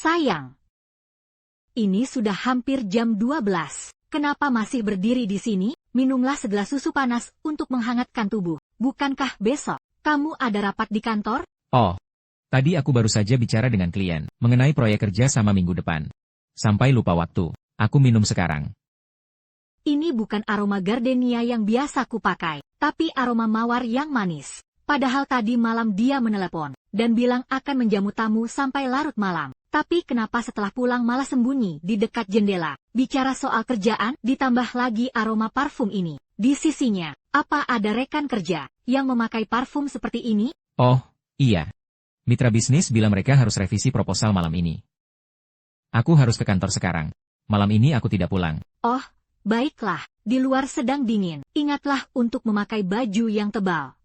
Sayang. Ini sudah hampir jam 12. Kenapa masih berdiri di sini? Minumlah segelas susu panas untuk menghangatkan tubuh. Bukankah besok kamu ada rapat di kantor? Oh, tadi aku baru saja bicara dengan klien mengenai proyek kerja sama minggu depan. Sampai lupa waktu. Aku minum sekarang. Ini bukan aroma gardenia yang biasa kupakai, tapi aroma mawar yang manis. Padahal tadi malam dia menelepon dan bilang akan menjamu tamu sampai larut malam. Tapi kenapa setelah pulang malah sembunyi di dekat jendela? Bicara soal kerjaan, ditambah lagi aroma parfum ini. Di sisinya, apa ada rekan kerja yang memakai parfum seperti ini? Oh, iya. Mitra bisnis bilang mereka harus revisi proposal malam ini. Aku harus ke kantor sekarang. Malam ini aku tidak pulang. Oh, baiklah. Di luar sedang dingin. Ingatlah untuk memakai baju yang tebal.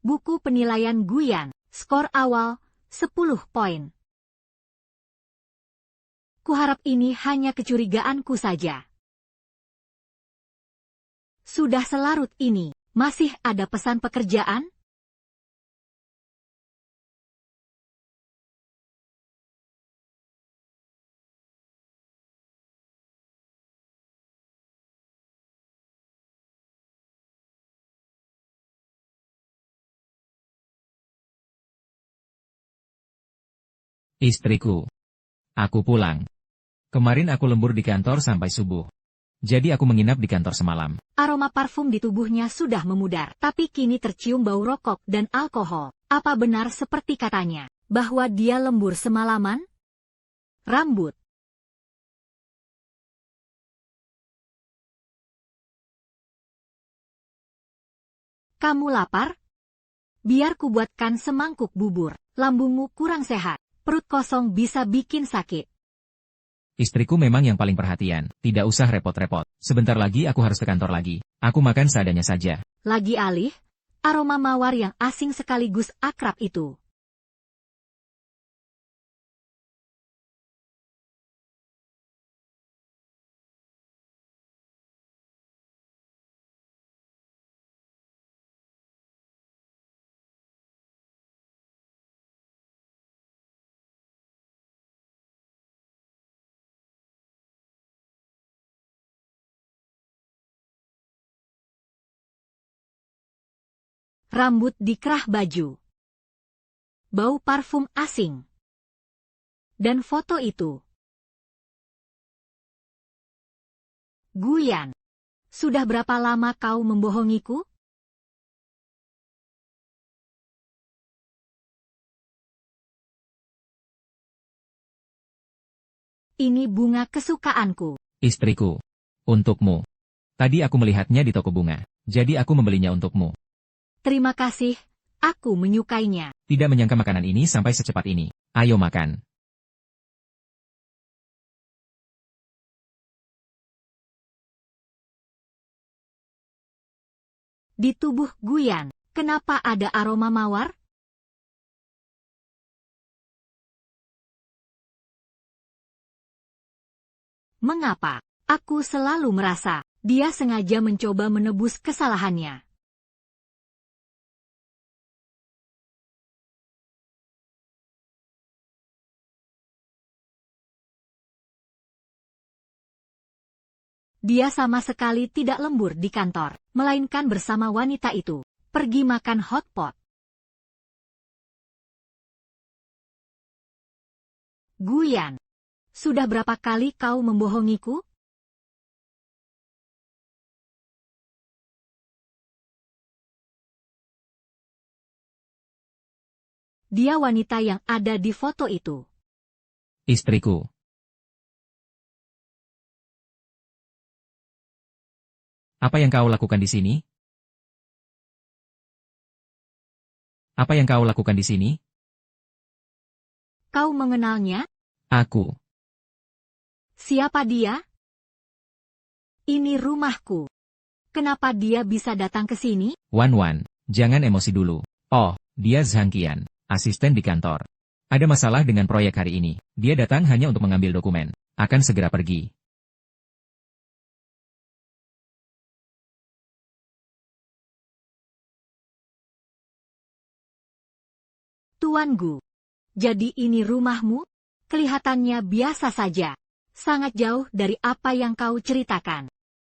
Buku penilaian Guyan, skor awal, 10 poin. Kuharap ini hanya kecurigaanku saja. Sudah selarut ini, masih ada pesan pekerjaan? Istriku. Aku pulang. Kemarin aku lembur di kantor sampai subuh. Jadi aku menginap di kantor semalam. Aroma parfum di tubuhnya sudah memudar, tapi kini tercium bau rokok dan alkohol. Apa benar seperti katanya, bahwa dia lembur semalaman? Rambut. Kamu lapar? Biar kubuatkan semangkuk bubur. Lambungmu kurang sehat. Perut kosong bisa bikin sakit. Istriku memang yang paling perhatian. Tidak usah repot-repot. Sebentar lagi aku harus ke kantor lagi. Aku makan seadanya saja. Lagi alih, aroma mawar yang asing sekaligus akrab itu. Rambut dikerah baju. Bau parfum asing. Dan foto itu. Guyan. Sudah berapa lama kau membohongiku? Ini bunga kesukaanku. Istriku. Untukmu. Tadi aku melihatnya di toko bunga. Jadi aku membelinya untukmu. Terima kasih, aku menyukainya. Tidak menyangka makanan ini sampai secepat ini. Ayo makan. Di tubuh Guyan, kenapa ada aroma mawar? Mengapa? Aku selalu merasa, dia sengaja mencoba menebus kesalahannya. Dia sama sekali tidak lembur di kantor, melainkan bersama wanita itu. Pergi makan hotpot. Guyan. Sudah berapa kali kau membohongiku? Dia wanita yang ada di foto itu. Istriku. Apa yang kau lakukan di sini? Apa yang kau lakukan di sini? Kau mengenalnya? Aku. Siapa dia? Ini rumahku. Kenapa dia bisa datang ke sini? Wan, jangan emosi dulu. Oh, dia Zhang Qian, asisten di kantor. Ada masalah dengan proyek hari ini. Dia datang hanya untuk mengambil dokumen. Akan segera pergi. Tuan Gu. Jadi ini rumahmu? Kelihatannya biasa saja. Sangat jauh dari apa yang kau ceritakan.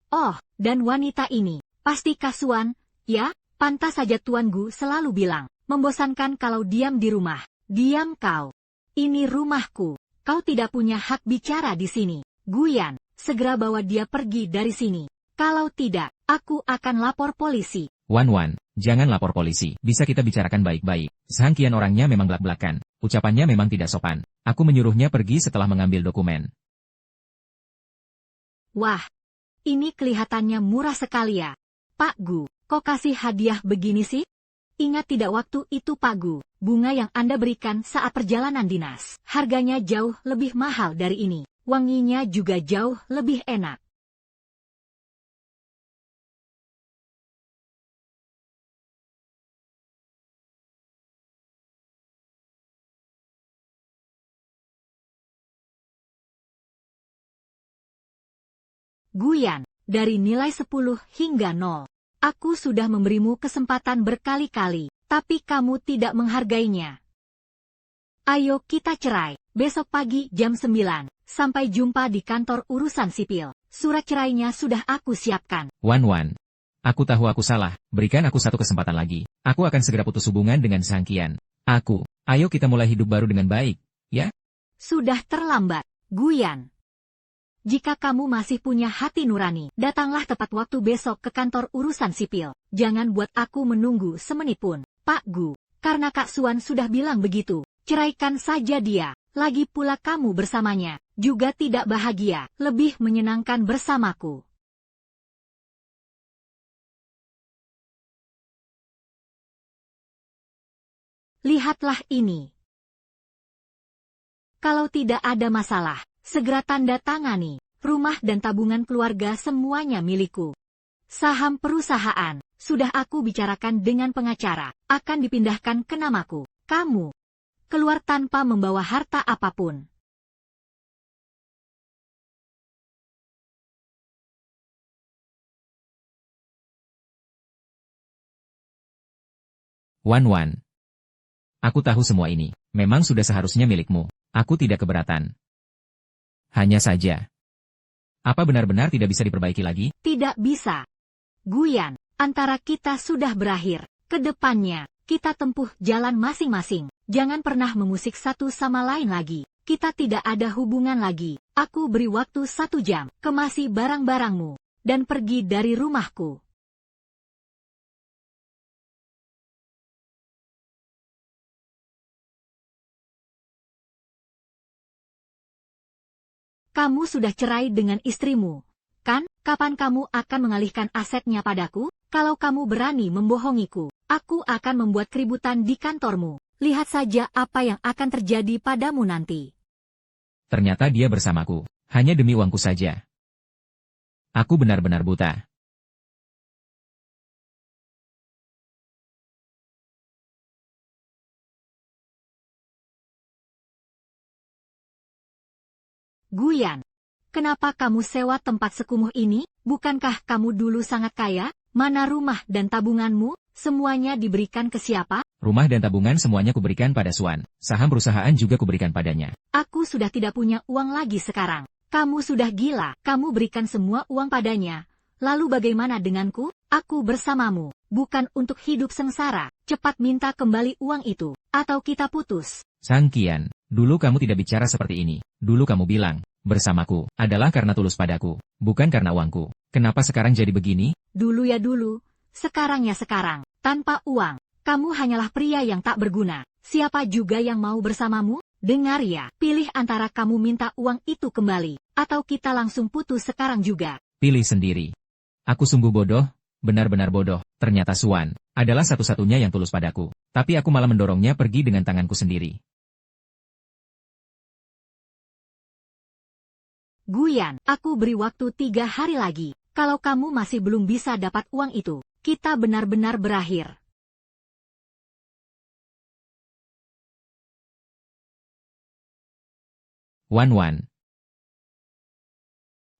Oh, dan wanita ini, pasti Kasuan, ya? Pantas saja Tuan Gu selalu bilang, membosankan kalau diam di rumah. Diam kau. Ini rumahku. Kau tidak punya hak bicara di sini. Guyan, segera bawa dia pergi dari sini. Kalau tidak, aku akan lapor polisi. Wan, jangan lapor polisi. Bisa kita bicarakan baik-baik. Sang Qian orangnya memang belak-belakan. Ucapannya memang tidak sopan. Aku menyuruhnya pergi setelah mengambil dokumen. Wah, ini kelihatannya murah sekali ya. Pak Gu, kok kasih hadiah begini sih? Ingat tidak waktu itu Pak Gu, bunga yang Anda berikan saat perjalanan dinas. Harganya jauh lebih mahal dari ini. Wanginya juga jauh lebih enak. Guyan, dari nilai 10 hingga 0. Aku sudah memberimu kesempatan berkali-kali, tapi kamu tidak menghargainya. Ayo kita cerai, besok pagi jam 9. Sampai jumpa di kantor urusan sipil. Surat cerainya sudah aku siapkan. Wan, aku tahu aku salah. Berikan aku satu kesempatan lagi. Aku akan segera putus hubungan dengan Sang Qian. Ayo kita mulai hidup baru dengan baik, ya? Sudah terlambat, Guyan. Jika kamu masih punya hati nurani, datanglah tepat waktu besok ke kantor urusan sipil. Jangan buat aku menunggu semenit pun, Pak Gu. Karena Kak Suan sudah bilang begitu, ceraikan saja dia. Lagi pula kamu bersamanya, juga tidak bahagia, lebih menyenangkan bersamaku. Lihatlah ini. Kalau tidak ada masalah, segera tanda tangani. Rumah dan tabungan keluarga semuanya milikku. Saham perusahaan, sudah aku bicarakan dengan pengacara, akan dipindahkan ke namaku. Kamu keluar tanpa membawa harta apapun. Wan, aku tahu semua ini. Memang sudah seharusnya milikmu. Aku tidak keberatan. Hanya saja, apa benar-benar tidak bisa diperbaiki lagi? Tidak bisa. Guyan, antara kita sudah berakhir. Kedepannya, kita tempuh jalan masing-masing. Jangan pernah mengusik satu sama lain lagi. Kita tidak ada hubungan lagi. Aku beri waktu 1 jam. Kemasi barang-barangmu. Dan pergi dari rumahku. Kamu sudah cerai dengan istrimu, kan? Kapan kamu akan mengalihkan asetnya padaku? Kalau kamu berani membohongiku, aku akan membuat keributan di kantormu. Lihat saja apa yang akan terjadi padamu nanti. Ternyata dia bersamaku. Hanya demi uangku saja. Aku benar-benar buta. Guyan, kenapa kamu sewa tempat sekumuh ini? Bukankah kamu dulu sangat kaya? Mana rumah dan tabunganmu? Semuanya diberikan ke siapa? Rumah dan tabungan semuanya kuberikan pada Suan. Saham perusahaan juga kuberikan padanya. Aku sudah tidak punya uang lagi sekarang. Kamu sudah gila. Kamu berikan semua uang padanya. Lalu bagaimana denganku? Aku bersamamu. Bukan untuk hidup sengsara. Cepat minta kembali uang itu. Atau kita putus. Sang Qian, dulu kamu tidak bicara seperti ini. Dulu kamu bilang, bersamaku, adalah karena tulus padaku, bukan karena uangku. Kenapa sekarang jadi begini? Dulu ya dulu. Sekarang ya sekarang. Tanpa uang. Kamu hanyalah pria yang tak berguna. Siapa juga yang mau bersamamu? Dengar ya, pilih antara kamu minta uang itu kembali, atau kita langsung putus sekarang juga. Pilih sendiri. Aku sungguh bodoh, benar-benar bodoh. Ternyata Suan adalah satu-satunya yang tulus padaku. Tapi aku malah mendorongnya pergi dengan tanganku sendiri. Guyan, aku beri waktu 3 hari lagi. Kalau kamu masih belum bisa dapat uang itu, kita benar-benar berakhir. Wan.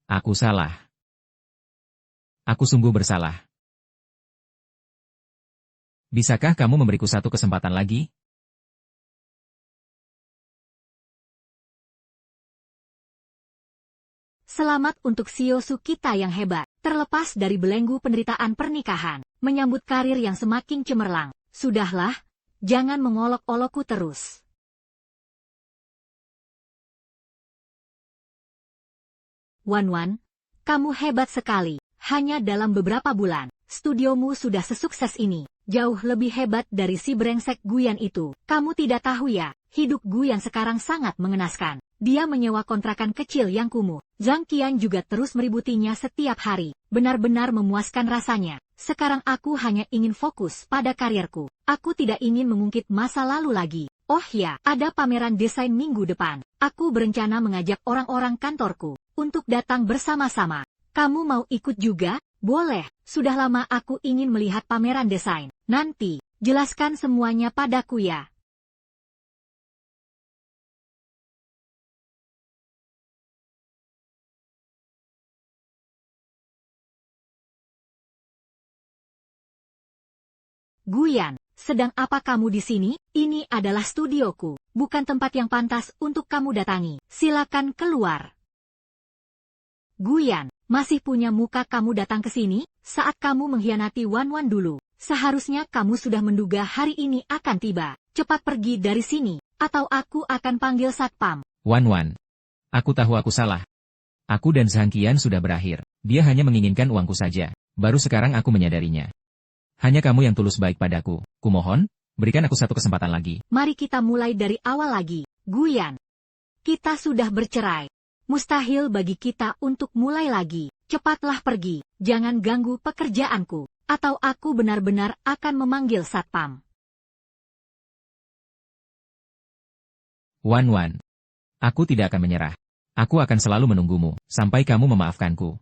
Aku salah. Aku sungguh bersalah. Bisakah kamu memberiku satu kesempatan lagi? Selamat untuk Siosu kita yang hebat, terlepas dari belenggu penderitaan pernikahan, menyambut karir yang semakin cemerlang. Sudahlah, jangan mengolok-olokku terus. Wan, kamu hebat sekali. Hanya dalam beberapa bulan, studiomu sudah sesukses ini. Jauh lebih hebat dari si brengsek Guyan itu. Kamu tidak tahu ya, hidup Guyan sekarang sangat mengenaskan. Dia menyewa kontrakan kecil yang kumuh. Zhang Qian juga terus meributinya setiap hari. Benar-benar memuaskan rasanya. Sekarang aku hanya ingin fokus pada karirku. Aku tidak ingin mengungkit masa lalu lagi. Oh ya, ada pameran desain minggu depan. Aku berencana mengajak orang-orang kantorku untuk datang bersama-sama. Kamu mau ikut juga? Boleh, sudah lama aku ingin melihat pameran desain. Nanti, jelaskan semuanya padaku ya. Guyan, sedang apa kamu di sini? Ini adalah studioku, bukan tempat yang pantas untuk kamu datangi. Silakan keluar. Guyan, masih punya muka kamu datang ke sini? Saat kamu mengkhianati Wan dulu, seharusnya kamu sudah menduga hari ini akan tiba. Cepat pergi dari sini, atau aku akan panggil satpam. Wan, aku tahu aku salah. Aku dan Zhang Qian sudah berakhir. Dia hanya menginginkan uangku saja. Baru sekarang aku menyadarinya. Hanya kamu yang tulus baik padaku. Kumohon, berikan aku satu kesempatan lagi. Mari kita mulai dari awal lagi. Guyan, kita sudah bercerai. Mustahil bagi kita untuk mulai lagi. Cepatlah pergi. Jangan ganggu pekerjaanku. Atau aku benar-benar akan memanggil satpam. Wan, aku tidak akan menyerah. Aku akan selalu menunggumu, sampai kamu memaafkanku.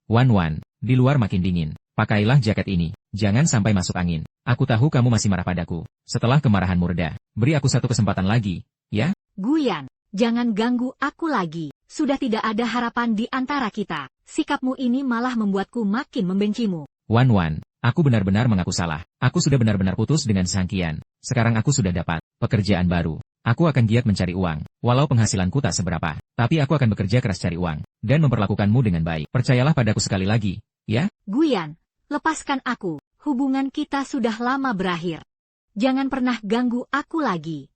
Wan, di luar makin dingin. Pakailah jaket ini. Jangan sampai masuk angin. Aku tahu kamu masih marah padaku. Setelah kemarahan murda, beri aku satu kesempatan lagi, ya? Guyan, jangan ganggu aku lagi. Sudah tidak ada harapan di antara kita. Sikapmu ini malah membuatku makin membencimu. Wan, aku benar-benar mengaku salah. Aku sudah benar-benar putus dengan Zhang Qian. Sekarang aku sudah dapat pekerjaan baru. Aku akan giat mencari uang, walau penghasilanku tak seberapa. Tapi aku akan bekerja keras cari uang, dan memperlakukanmu dengan baik. Percayalah padaku sekali lagi, ya? Guyan, lepaskan aku. Hubungan kita sudah lama berakhir. Jangan pernah ganggu aku lagi.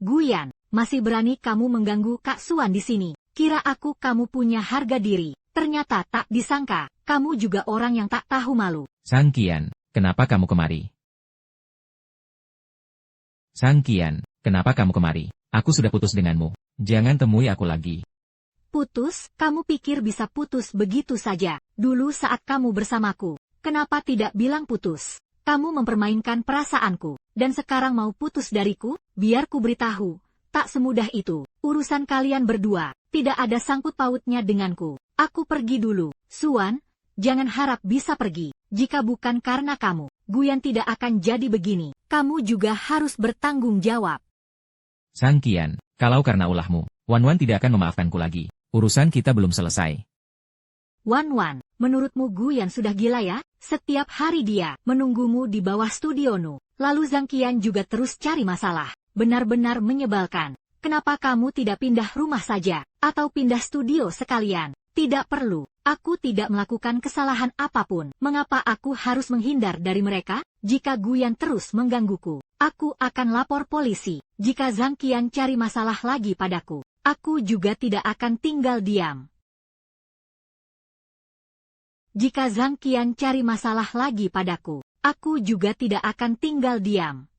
Guyan, masih berani kamu mengganggu Kak Suan di sini. Kira aku kamu punya harga diri. Ternyata tak disangka, kamu juga orang yang tak tahu malu. Zhang Qian, kenapa kamu kemari? Zhang Qian, kenapa kamu kemari? Aku sudah putus denganmu. Jangan temui aku lagi. Putus? Kamu pikir bisa putus begitu saja? Dulu saat kamu bersamaku, kenapa tidak bilang putus? Kamu mempermainkan perasaanku, dan sekarang mau putus dariku? Biar ku beritahu, tak semudah itu. Urusan kalian berdua, tidak ada sangkut pautnya denganku. Aku pergi dulu. Suan, jangan harap bisa pergi. Jika bukan karena kamu, Guyan tidak akan jadi begini. Kamu juga harus bertanggung jawab. Zhang Qian, kalau karena ulahmu, Wan tidak akan memaafkanku lagi. Urusan kita belum selesai. Wan, menurutmu Guyan sudah gila ya? Setiap hari dia menunggumu di bawah studiomu. Lalu Zhang Qian juga terus cari masalah. Benar-benar menyebalkan. Kenapa kamu tidak pindah rumah saja? Atau pindah studio sekalian? Tidak perlu. Aku tidak melakukan kesalahan apapun. Mengapa aku harus menghindar dari mereka? Jika Guyan terus menggangguku, aku akan lapor polisi. Jika Zhang Qian cari masalah lagi padaku, aku juga tidak akan tinggal diam. Jika Zhang Qian cari masalah lagi padaku, aku juga tidak akan tinggal diam.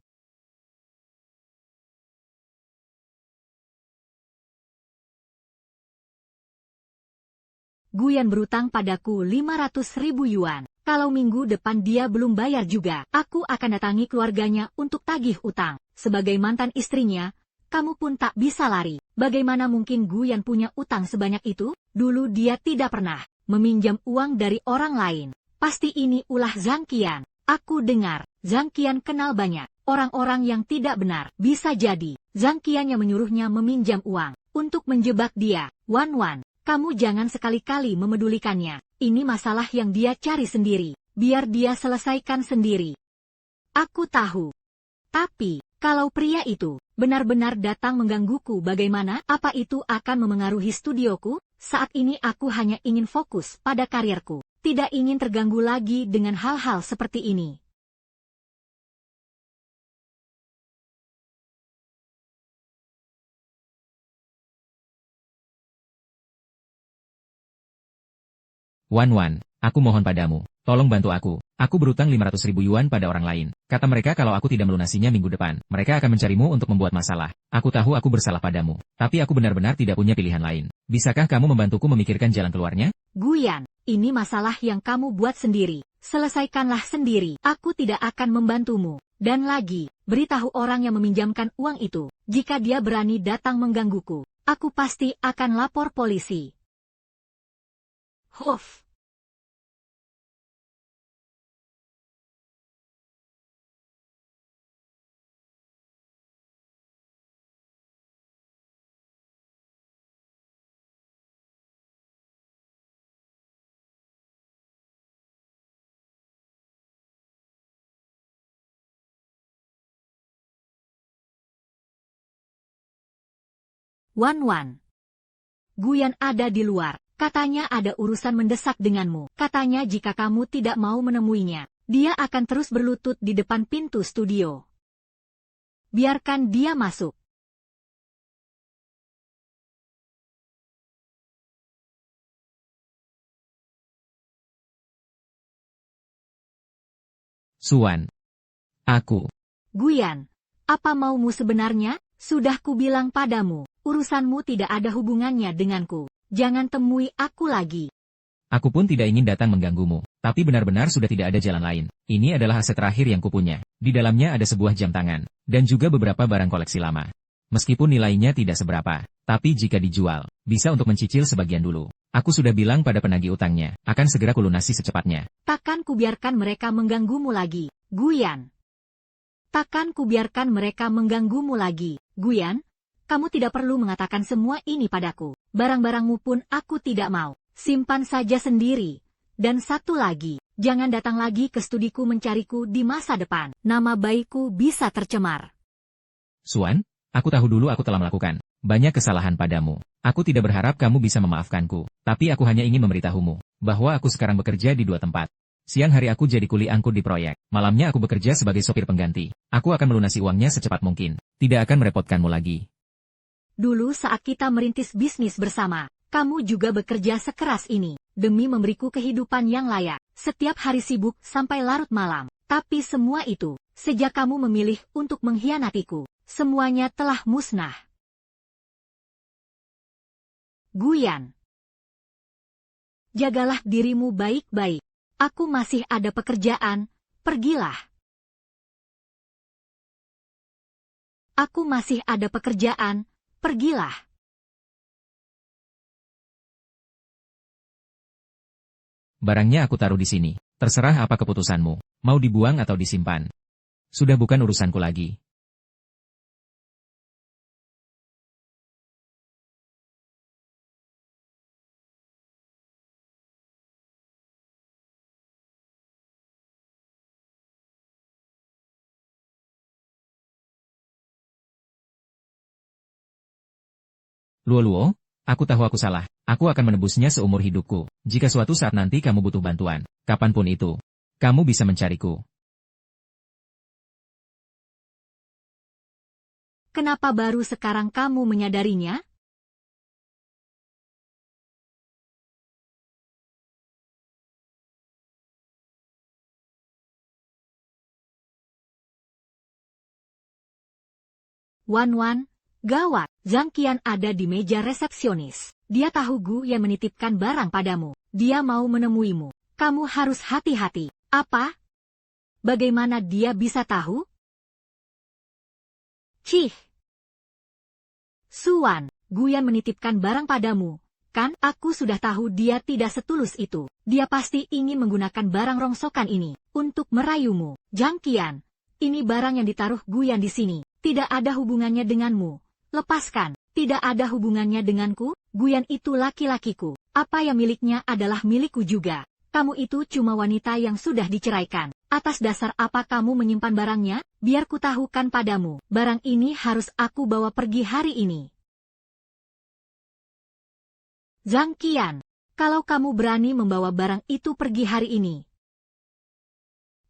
Guyan berutang padaku 500.000 yuan. Kalau minggu depan dia belum bayar juga, aku akan datangi keluarganya untuk tagih utang. Sebagai mantan istrinya, kamu pun tak bisa lari. Bagaimana mungkin Guyan punya utang sebanyak itu? Dulu dia tidak pernah meminjam uang dari orang lain. Pasti ini ulah Zhang Qian. Aku dengar, Zhang Qian kenal banyak orang-orang yang tidak benar. Bisa jadi, Zhang Qian yang menyuruhnya meminjam uang untuk menjebak dia. Wan, Kamu jangan sekali-kali memedulikannya. Ini masalah yang dia cari sendiri. Biar dia selesaikan sendiri. Aku tahu. Tapi, kalau pria itu benar-benar datang menggangguku bagaimana? Apa itu akan memengaruhi studioku? Saat ini aku hanya ingin fokus pada karirku. Tidak ingin terganggu lagi dengan hal-hal seperti ini. Wan, aku mohon padamu, tolong bantu aku. Aku berutang 500.000 yuan pada orang lain. Kata mereka kalau aku tidak melunasinya minggu depan, mereka akan mencarimu untuk membuat masalah. Aku tahu aku bersalah padamu, tapi aku benar-benar tidak punya pilihan lain. Bisakah kamu membantuku memikirkan jalan keluarnya? Guyan, ini masalah yang kamu buat sendiri. Selesaikanlah sendiri. Aku tidak akan membantumu. Dan lagi, beritahu orang yang meminjamkan uang itu. Jika dia berani datang menggangguku, aku pasti akan lapor polisi. Huff. Wan. Guyan ada di luar. Katanya ada urusan mendesak denganmu. Katanya jika kamu tidak mau menemuinya, dia akan terus berlutut di depan pintu studio. Biarkan dia masuk. Suan. Aku. Guyan, apa maumu sebenarnya? Sudah kubilang padamu, urusanmu tidak ada hubungannya denganku. Jangan temui aku lagi. Aku pun tidak ingin datang mengganggumu, tapi benar-benar sudah tidak ada jalan lain. Ini adalah aset terakhir yang kupunya. Di dalamnya ada sebuah jam tangan, dan juga beberapa barang koleksi lama. Meskipun nilainya tidak seberapa, tapi jika dijual, bisa untuk mencicil sebagian dulu. Aku sudah bilang pada penagih utangnya, akan segera kulunasi secepatnya. Takkan kubiarkan mereka mengganggumu lagi, Guyan. Takkan kubiarkan mereka mengganggumu lagi, Guyan. Kamu tidak perlu mengatakan semua ini padaku. Barang-barangmu pun aku tidak mau. Simpan saja sendiri. Dan satu lagi, jangan datang lagi ke studiku mencariku di masa depan. Nama baikku bisa tercemar. Suan, aku tahu dulu aku telah melakukan banyak kesalahan padamu. Aku tidak berharap kamu bisa memaafkanku, tapi aku hanya ingin memberitahumu bahwa aku sekarang bekerja di 2 tempat. Siang hari aku jadi kuli angkut di proyek. Malamnya aku bekerja sebagai sopir pengganti. Aku akan melunasi uangnya secepat mungkin. Tidak akan merepotkanmu lagi. Dulu saat kita merintis bisnis bersama, kamu juga bekerja sekeras ini, demi memberiku kehidupan yang layak, setiap hari sibuk sampai larut malam. Tapi semua itu, sejak kamu memilih untuk mengkhianatiku, semuanya telah musnah. Guyan. Jagalah dirimu baik-baik. Aku masih ada pekerjaan, pergilah. Aku masih ada pekerjaan, pergilah. Barangnya aku taruh di sini. Terserah apa keputusanmu. Mau dibuang atau disimpan. Sudah bukan urusanku lagi. Luo, aku tahu aku salah. Aku akan menebusnya seumur hidupku. Jika suatu saat nanti kamu butuh bantuan, kapanpun itu, kamu bisa mencariku. Kenapa baru sekarang kamu menyadarinya? Wan, gawat, Zhang Qian ada di meja resepsionis. Dia tahu Gu yang menitipkan barang padamu. Dia mau menemuimu. Kamu harus hati-hati. Apa? Bagaimana dia bisa tahu? Cih. Suan, Gu yang menitipkan barang padamu. Kan, aku sudah tahu dia tidak setulus itu. Dia pasti ingin menggunakan barang rongsokan ini untuk merayumu. Zhang Qian, ini barang yang ditaruh Gu yang di sini. Tidak ada hubungannya denganmu. Lepaskan. Tidak ada hubungannya denganku, Guyan itu laki-lakiku. Apa yang miliknya adalah milikku juga. Kamu itu cuma wanita yang sudah diceraikan. Atas dasar apa kamu menyimpan barangnya? Biar kutahukan padamu. Barang ini harus aku bawa pergi hari ini. Zhang Qian, kalau kamu berani membawa barang itu pergi hari ini.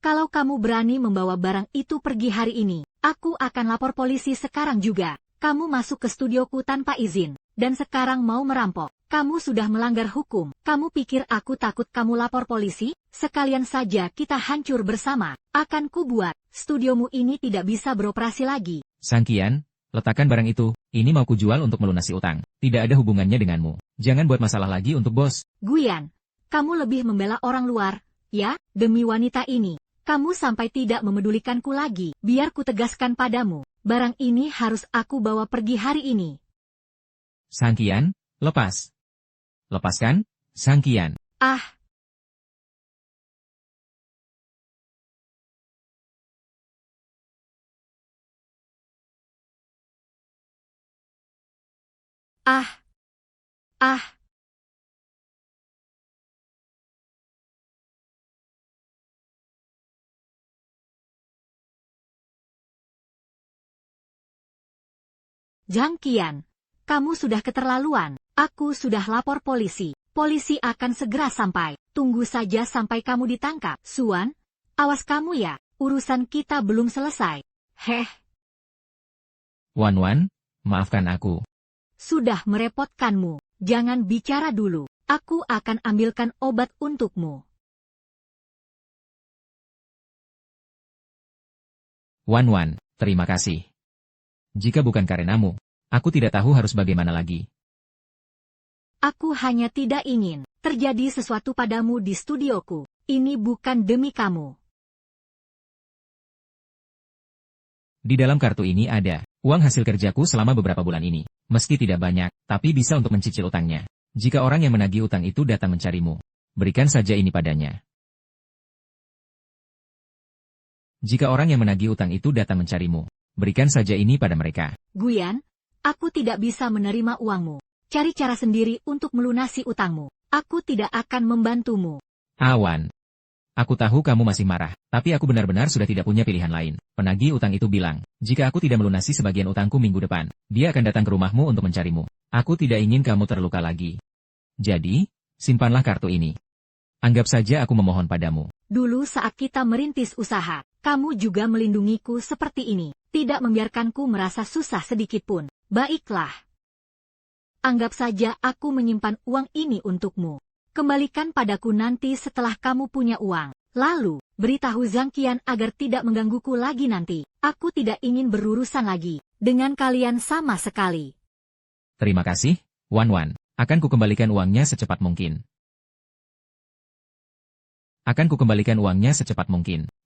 Kalau kamu berani membawa barang itu pergi hari ini, aku akan lapor polisi sekarang juga. Kamu masuk ke studioku tanpa izin, dan sekarang mau merampok. Kamu sudah melanggar hukum. Kamu pikir aku takut kamu lapor polisi? Sekalian saja kita hancur bersama. Akan kubuat, studiomu ini tidak bisa beroperasi lagi. Zhang Qian, letakkan barang itu, ini mau kujual untuk melunasi utang. Tidak ada hubungannya denganmu. Jangan buat masalah lagi untuk bos. Guyan, kamu lebih membela orang luar, ya, demi wanita ini. Kamu sampai tidak memedulikanku lagi. Biar ku tegaskan padamu, barang ini harus aku bawa pergi hari ini. Zhang Qian, lepas. Lepaskan, Zhang Qian. Ah! Ah! Ah! Zhang Qian, kamu sudah keterlaluan. Aku sudah lapor polisi. Polisi akan segera sampai. Tunggu saja sampai kamu ditangkap. Suan, awas kamu ya. Urusan kita belum selesai. Heh. Wan, maafkan aku. Sudah merepotkanmu. Jangan bicara dulu. Aku akan ambilkan obat untukmu. Wan, terima kasih. Jika bukan karenamu, aku tidak tahu harus bagaimana lagi. Aku hanya tidak ingin terjadi sesuatu padamu di studioku. Ini bukan demi kamu. Di dalam kartu ini ada uang hasil kerjaku selama beberapa bulan ini. Meski tidak banyak, tapi bisa untuk mencicil utangnya. Jika orang yang menagih utang itu datang mencarimu, berikan saja ini padanya. Jika orang yang menagih utang itu datang mencarimu, berikan saja ini pada mereka. Guyan, aku tidak bisa menerima uangmu. Cari cara sendiri untuk melunasi utangmu. Aku tidak akan membantumu. Awan. Aku tahu kamu masih marah, tapi aku benar-benar sudah tidak punya pilihan lain. Penagih utang itu bilang, jika aku tidak melunasi sebagian utangku minggu depan, dia akan datang ke rumahmu untuk mencarimu. Aku tidak ingin kamu terluka lagi. Jadi, simpanlah kartu ini. Anggap saja aku memohon padamu. Dulu saat kita merintis usaha, kamu juga melindungiku seperti ini. Tidak membiarkanku merasa susah sedikitpun. Baiklah. Anggap saja aku menyimpan uang ini untukmu. Kembalikan padaku nanti setelah kamu punya uang. Lalu, beritahu Zhang Qian agar tidak menggangguku lagi nanti. Aku tidak ingin berurusan lagi dengan kalian sama sekali. Terima kasih, Wan. Akan kukembalikan uangnya secepat mungkin.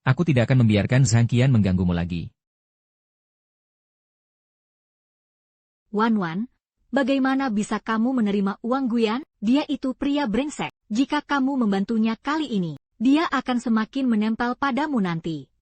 Aku tidak akan membiarkan Zhang Qian mengganggumu lagi. Wan, bagaimana bisa kamu menerima uang Guyan? Dia itu pria brengsek. Jika kamu membantunya kali ini, dia akan semakin menempel padamu nanti.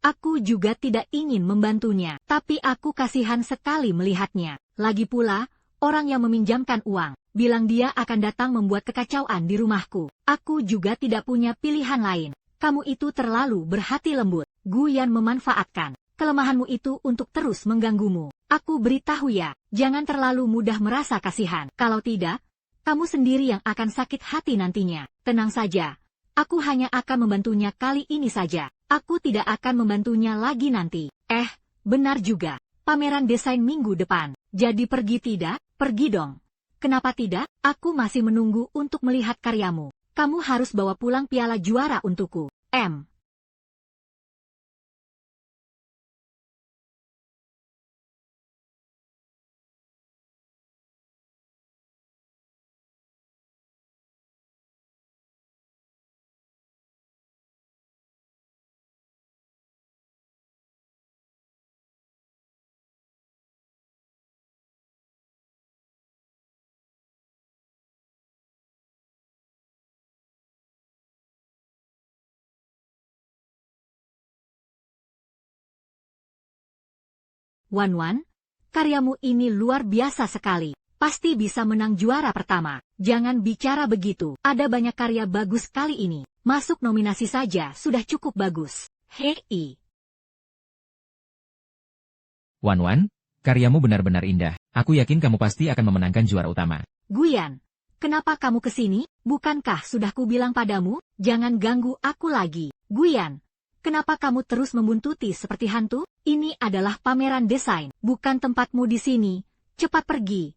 Aku juga tidak ingin membantunya, tapi aku kasihan sekali melihatnya. Lagi pula, orang yang meminjamkan uang, bilang dia akan datang membuat kekacauan di rumahku. Aku juga tidak punya pilihan lain. Kamu itu terlalu berhati lembut. Guyan memanfaatkan kelemahanmu itu untuk terus mengganggumu. Aku beritahu ya, jangan terlalu mudah merasa kasihan. Kalau tidak, kamu sendiri yang akan sakit hati nantinya. Tenang saja, aku hanya akan membantunya kali ini saja. Aku tidak akan membantunya lagi nanti. Benar juga. Pameran desain minggu depan. Jadi pergi tidak? Pergi dong. Kenapa tidak? Aku masih menunggu untuk melihat karyamu. Kamu harus bawa pulang piala juara untukku. Wan, karyamu ini luar biasa sekali. pasti bisa menang juara pertama. Jangan bicara begitu, ada banyak karya bagus kali ini. Masuk nominasi saja sudah cukup bagus. Hei. Wan, karyamu benar-benar indah. Aku yakin kamu pasti akan memenangkan juara utama. Guyan, kenapa kamu kesini? Bukankah sudah kubilang padamu, jangan ganggu aku lagi. Guyan, kenapa kamu terus membuntuti seperti hantu? Ini adalah pameran desain, bukan tempatmu di sini. Cepat pergi.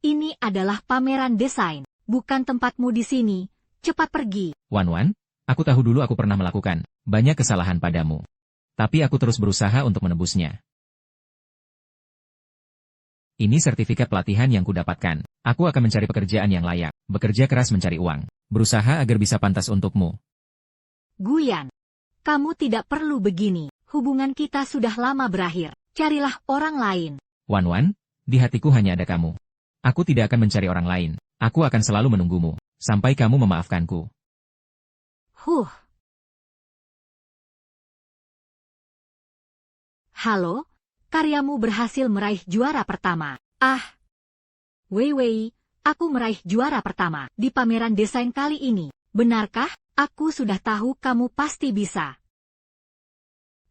Ini adalah pameran desain, bukan tempatmu di sini. Cepat pergi. Wan, aku tahu dulu aku pernah melakukan banyak kesalahan padamu. Tapi aku terus berusaha untuk menebusnya. Ini sertifikat pelatihan yang kudapatkan. Aku akan mencari pekerjaan yang layak, bekerja keras mencari uang, berusaha agar bisa pantas untukmu. Guyan, kamu tidak perlu begini. Hubungan kita sudah lama berakhir. Carilah orang lain. Wan, di hatiku hanya ada kamu. Aku tidak akan mencari orang lain. Aku akan selalu menunggumu, sampai kamu memaafkanku. Halo, karyamu berhasil meraih juara pertama. Wei, aku meraih juara pertama di pameran desain kali ini. Benarkah? Aku sudah tahu kamu pasti bisa.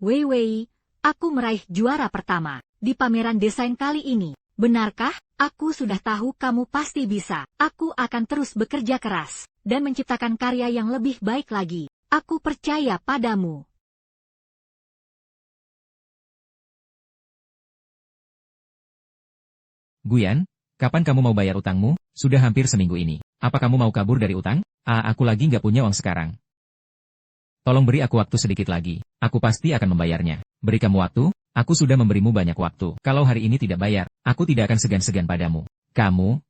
Wei, aku meraih juara pertama di pameran desain kali ini. Benarkah? Aku sudah tahu kamu pasti bisa. Aku akan terus bekerja keras dan menciptakan karya yang lebih baik lagi. Aku percaya padamu. Guyan, kapan kamu mau bayar utangmu? Sudah hampir seminggu ini. Apa kamu mau kabur dari utang? Aku lagi nggak punya uang sekarang. Tolong beri aku waktu sedikit lagi. Aku pasti akan membayarnya. Beri kamu waktu, aku sudah memberimu banyak waktu. Kalau hari ini tidak bayar, aku tidak akan segan-segan padamu. Kamu?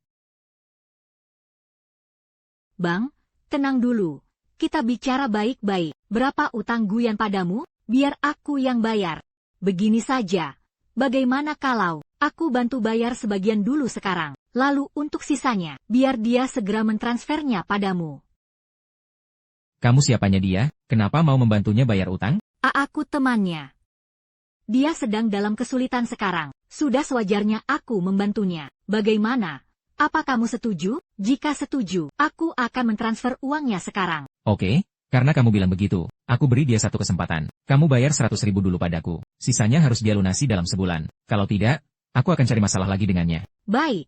Bang, tenang dulu. Kita bicara baik-baik. Berapa utang Guyan padamu? Biar aku yang bayar. Begini saja. Bagaimana kalau aku bantu bayar sebagian dulu sekarang, lalu untuk sisanya, biar dia segera mentransfernya padamu. Kamu siapanya dia? Kenapa mau membantunya bayar utang? Aku temannya. Dia sedang dalam kesulitan sekarang. Sudah sewajarnya aku membantunya. Bagaimana? Apa kamu setuju? Jika setuju, aku akan mentransfer uangnya sekarang. Oke, karena kamu bilang begitu, aku beri dia satu kesempatan. Kamu bayar 100.000 dulu padaku. Sisanya harus dia lunasi dalam sebulan. Kalau tidak, aku akan cari masalah lagi dengannya. Baik.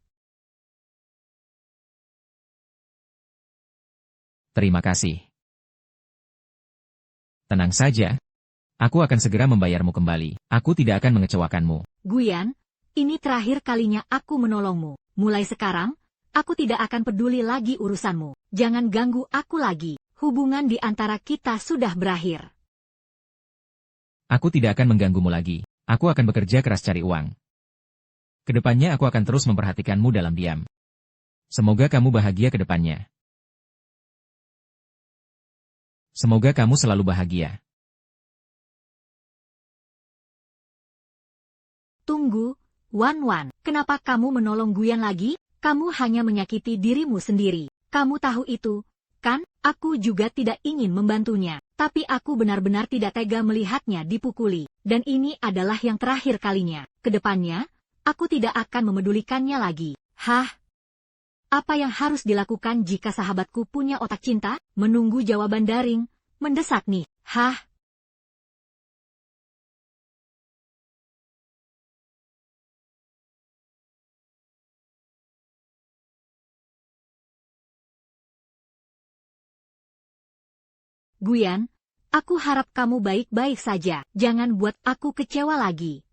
Terima kasih. Tenang saja. Aku akan segera membayarmu kembali. Aku tidak akan mengecewakanmu. Guyan, ini terakhir kalinya aku menolongmu. Mulai sekarang, aku tidak akan peduli lagi urusanmu. Jangan ganggu aku lagi. Hubungan di antara kita sudah berakhir. Aku tidak akan mengganggumu lagi. Aku akan bekerja keras cari uang. Kedepannya aku akan terus memperhatikanmu dalam diam. Semoga kamu bahagia ke depannya. Semoga kamu selalu bahagia. Tunggu, Wan, kenapa kamu menolong Guyan lagi? Kamu hanya menyakiti dirimu sendiri. Kamu tahu itu, kan? Aku juga tidak ingin membantunya, tapi aku benar-benar tidak tega melihatnya dipukuli. Dan ini adalah yang terakhir kalinya. Kedepannya, aku tidak akan memedulikannya lagi. Apa yang harus dilakukan jika sahabatku punya otak cinta? Menunggu jawaban daring. Mendesak nih. Guyan, aku harap kamu baik-baik saja. Jangan buat aku kecewa lagi.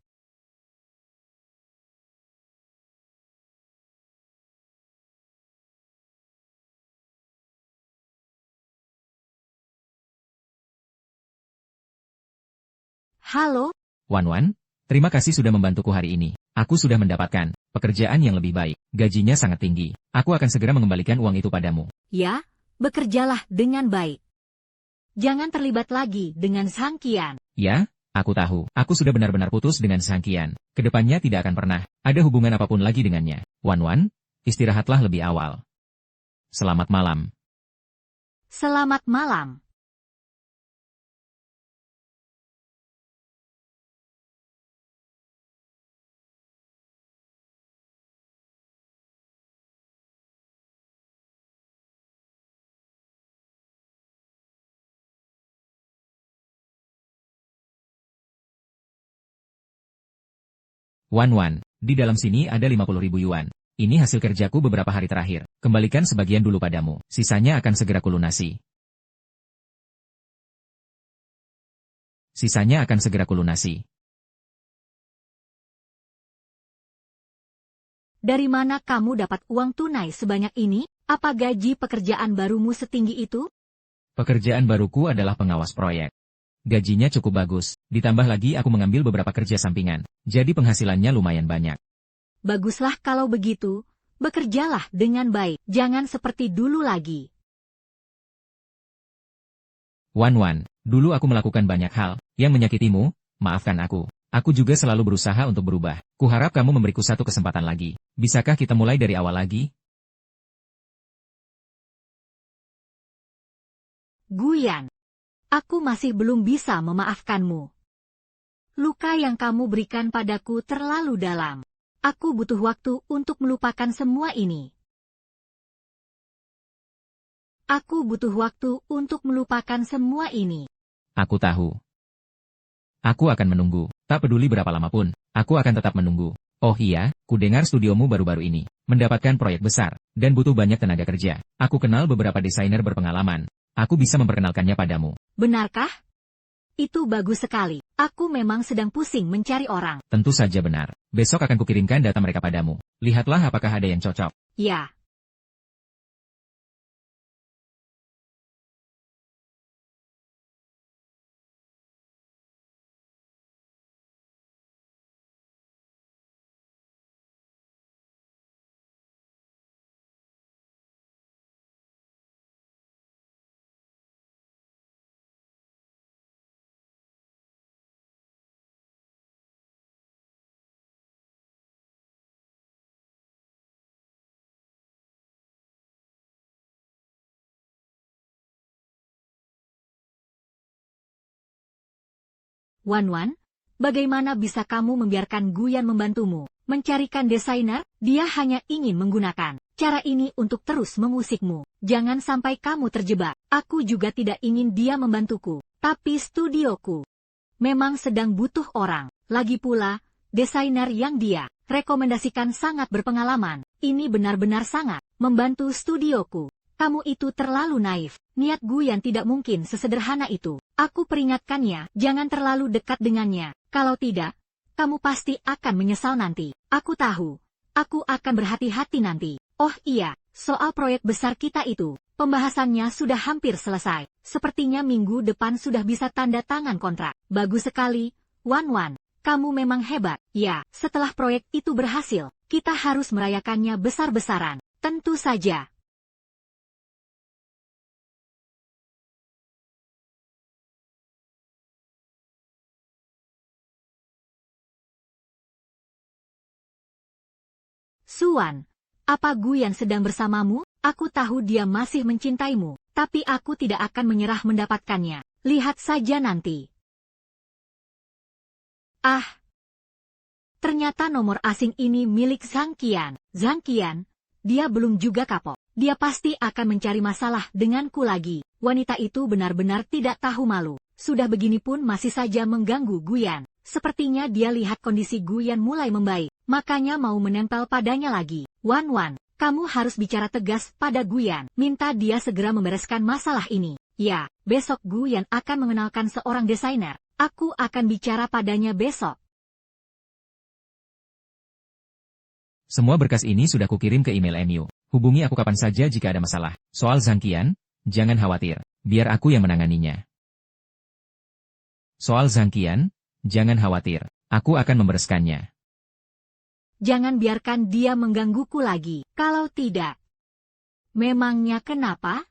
Halo? Wan, terima kasih sudah membantuku hari ini. Aku sudah mendapatkan pekerjaan yang lebih baik. Gajinya sangat tinggi. Aku akan segera mengembalikan uang itu padamu. Ya, bekerjalah dengan baik. Jangan terlibat lagi dengan Sangkian. Ya, aku tahu. Aku sudah benar-benar putus dengan Sangkian. Kedepannya tidak akan pernah ada hubungan apapun lagi dengannya. Wan, istirahatlah lebih awal. Selamat malam. Selamat malam. Wan, di dalam sini ada 50.000 yuan. Ini hasil kerjaku beberapa hari terakhir. Kembalikan sebagian dulu padamu. Sisanya akan segera kulunasi. Sisanya akan segera kulunasi. Dari mana kamu dapat uang tunai sebanyak ini? Apa gaji pekerjaan barumu setinggi itu? Pekerjaan baruku adalah pengawas proyek. Gajinya cukup bagus, ditambah lagi aku mengambil beberapa kerja sampingan. Jadi penghasilannya lumayan banyak. Baguslah kalau begitu. Bekerjalah dengan baik. Jangan seperti dulu lagi. Wan, dulu aku melakukan banyak hal yang menyakitimu, maafkan aku. Aku juga selalu berusaha untuk berubah. Kuharap kamu memberiku satu kesempatan lagi. Bisakah kita mulai dari awal lagi? Guyan, aku masih belum bisa memaafkanmu. Luka yang kamu berikan padaku terlalu dalam. Aku butuh waktu untuk melupakan semua ini. Aku butuh waktu untuk melupakan semua ini. Aku tahu. Aku akan menunggu, tak peduli berapa lama pun, aku akan tetap menunggu. Oh iya, ku dengar studiomu baru-baru ini, mendapatkan proyek besar, dan butuh banyak tenaga kerja. Aku kenal beberapa desainer berpengalaman. Aku bisa memperkenalkannya padamu. Benarkah? Itu bagus sekali. Aku memang sedang pusing mencari orang. Tentu saja benar. Besok akan kukirimkan data mereka padamu. Lihatlah apakah ada yang cocok. Ya. Wan, bagaimana bisa kamu membiarkan Guyan membantumu mencarikan desainer? Dia hanya ingin menggunakan cara ini untuk terus memusikmu. Jangan sampai kamu terjebak. Aku juga tidak ingin dia membantuku, tapi studioku memang sedang butuh orang. Lagi pula, desainer yang dia rekomendasikan sangat berpengalaman. Ini benar-benar sangat membantu studioku. Kamu itu terlalu naif. Niat Guyan tidak mungkin sesederhana itu. Aku peringatkannya, jangan terlalu dekat dengannya. Kalau tidak, kamu pasti akan menyesal nanti. Aku tahu. Aku akan berhati-hati nanti. Oh iya, soal proyek besar kita itu, pembahasannya sudah hampir selesai. Sepertinya minggu depan sudah bisa tanda tangan kontrak. Bagus sekali, Wan. Kamu memang hebat. Ya, setelah proyek itu berhasil, kita harus merayakannya besar-besaran. Tentu saja. Suan, apa Guyan sedang bersamamu? Aku tahu dia masih mencintaimu, tapi aku tidak akan menyerah mendapatkannya. Lihat saja nanti. Ah, ternyata nomor asing ini milik Zhang Qian. Zhang Qian, dia belum juga kapok. Dia pasti akan mencari masalah denganku lagi. Wanita itu benar-benar tidak tahu malu. Sudah begini pun masih saja mengganggu Guyan. Sepertinya dia lihat kondisi Guyan mulai membaik, makanya mau menempel padanya lagi. Wan, kamu harus bicara tegas pada Guyan. Minta dia segera membereskan masalah ini. Ya, besok Guyan akan mengenalkan seorang desainer. Aku akan bicara padanya besok. Semua berkas ini sudah kukirim ke email MU. Hubungi aku kapan saja jika ada masalah. Soal Zhang Qian, jangan khawatir. Biar aku yang menanganinya. Soal Zhang Qian, jangan khawatir. Aku akan membereskannya. Jangan biarkan dia menggangguku lagi. Kalau tidak, memangnya kenapa?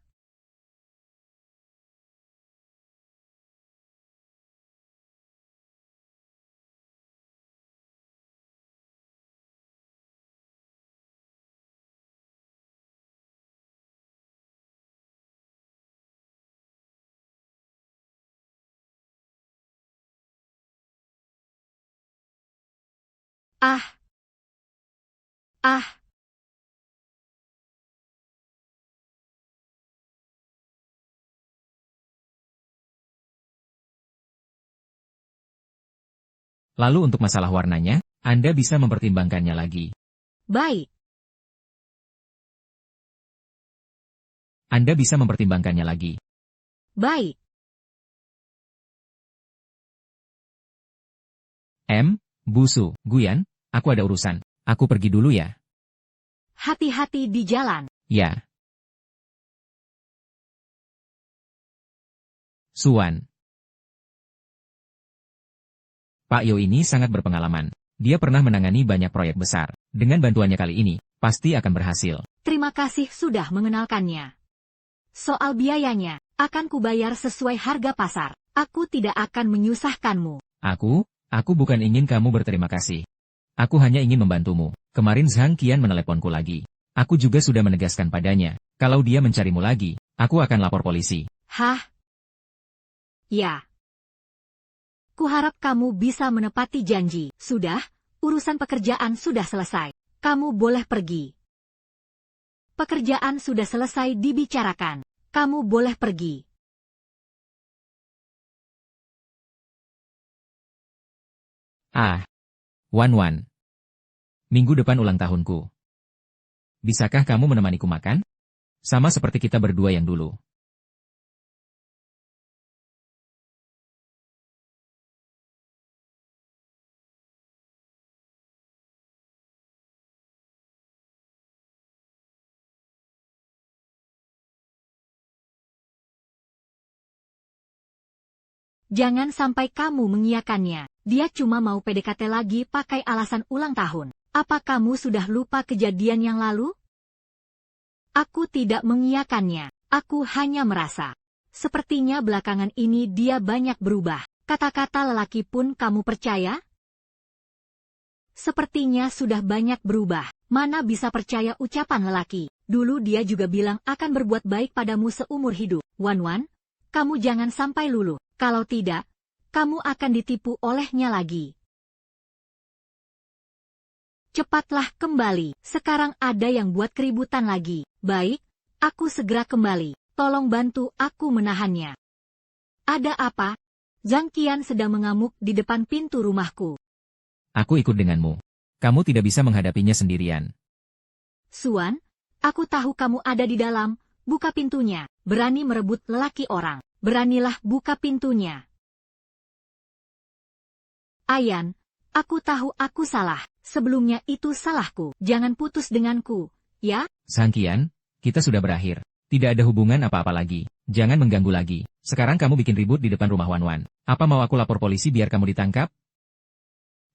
Ah. Lalu untuk masalah warnanya, Anda bisa mempertimbangkannya lagi. Baik. Anda bisa mempertimbangkannya lagi. Baik. Busu, Guyan, aku ada urusan. Aku pergi dulu ya. Hati-hati di jalan. Ya. Suan. Pak Yo ini sangat berpengalaman. Dia pernah menangani banyak proyek besar. Dengan bantuannya kali ini, pasti akan berhasil. Terima kasih sudah mengenalkannya. Soal biayanya, akan kubayar sesuai harga pasar. Aku tidak akan menyusahkanmu. Aku bukan ingin kamu berterima kasih. Aku hanya ingin membantumu. Kemarin Zhang Qian meneleponku lagi. Aku juga sudah menegaskan padanya, kalau dia mencarimu lagi, aku akan lapor polisi. Hah? Ya. Kuharap kamu bisa menepati janji. Sudah, urusan pekerjaan sudah selesai. Kamu boleh pergi. Pekerjaan sudah selesai dibicarakan. Kamu boleh pergi. Wan. Minggu depan ulang tahunku. Bisakah kamu menemaniku makan? Sama seperti kita berdua yang dulu. Jangan sampai kamu mengiyakannya. Dia cuma mau PDKT lagi pakai alasan ulang tahun. Apa kamu sudah lupa kejadian yang lalu? Aku tidak mengiyakannya. Aku hanya merasa. Sepertinya belakangan ini dia banyak berubah. Kata-kata lelaki pun kamu percaya? Sepertinya sudah banyak berubah. Mana bisa percaya ucapan lelaki? Dulu dia juga bilang akan berbuat baik padamu seumur hidup. Wan, kamu jangan sampai luluh. Kalau tidak, kamu akan ditipu olehnya lagi. Cepatlah kembali. Sekarang ada yang buat keributan lagi. Baik, aku segera kembali. Tolong bantu aku menahannya. Ada apa? Zhang Qian sedang mengamuk di depan pintu rumahku. Aku ikut denganmu. Kamu tidak bisa menghadapinya sendirian. Suan, aku tahu kamu ada di dalam. Buka pintunya. Berani merebut lelaki orang. Beranilah buka pintunya. Ayan, aku tahu aku salah. Sebelumnya itu salahku. Jangan putus denganku, ya? Zhang Qian, kita sudah berakhir. Tidak ada hubungan apa-apa lagi. Jangan mengganggu lagi. Sekarang kamu bikin ribut di depan rumah Wan. Apa mau aku lapor polisi biar kamu ditangkap?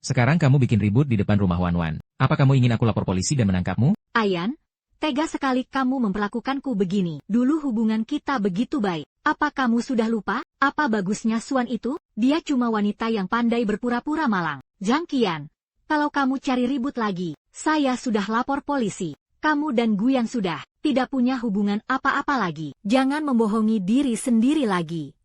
Sekarang kamu bikin ribut di depan rumah Wan. Apa kamu ingin aku lapor polisi dan menangkapmu? Ayan, tega sekali kamu memperlakukanku begini. Dulu hubungan kita begitu baik. Apa kamu sudah lupa? Apa bagusnya Suan itu? Dia cuma wanita yang pandai berpura-pura malang. Zhang Qian, kalau kamu cari ribut lagi, saya sudah lapor polisi. Kamu dan Guyan sudah tidak punya hubungan apa-apa lagi. Jangan membohongi diri sendiri lagi.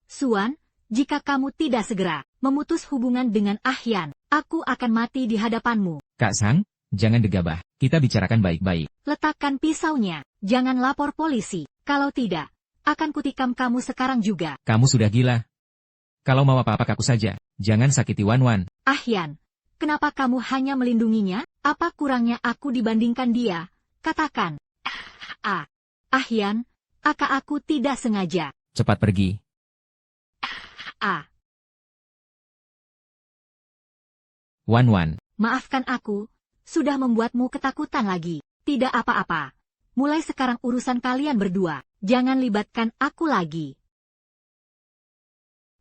Suan, jika kamu tidak segera memutus hubungan dengan Ahyan, aku akan mati di hadapanmu. Kak Sang, jangan gegabah. Kita bicarakan baik-baik. Letakkan pisaunya. Jangan lapor polisi. Kalau tidak, akan kutikam kamu sekarang juga. Kamu sudah gila. Kalau mau apa-apa ke aku saja. Jangan sakiti Wan. Ahyan, kenapa kamu hanya melindunginya? Apa kurangnya aku dibandingkan dia? Katakan. Ahyan, aku tidak sengaja. Cepat pergi. Wan. Maafkan aku, sudah membuatmu ketakutan lagi. Tidak apa-apa. Mulai sekarang urusan kalian berdua. Jangan libatkan aku lagi.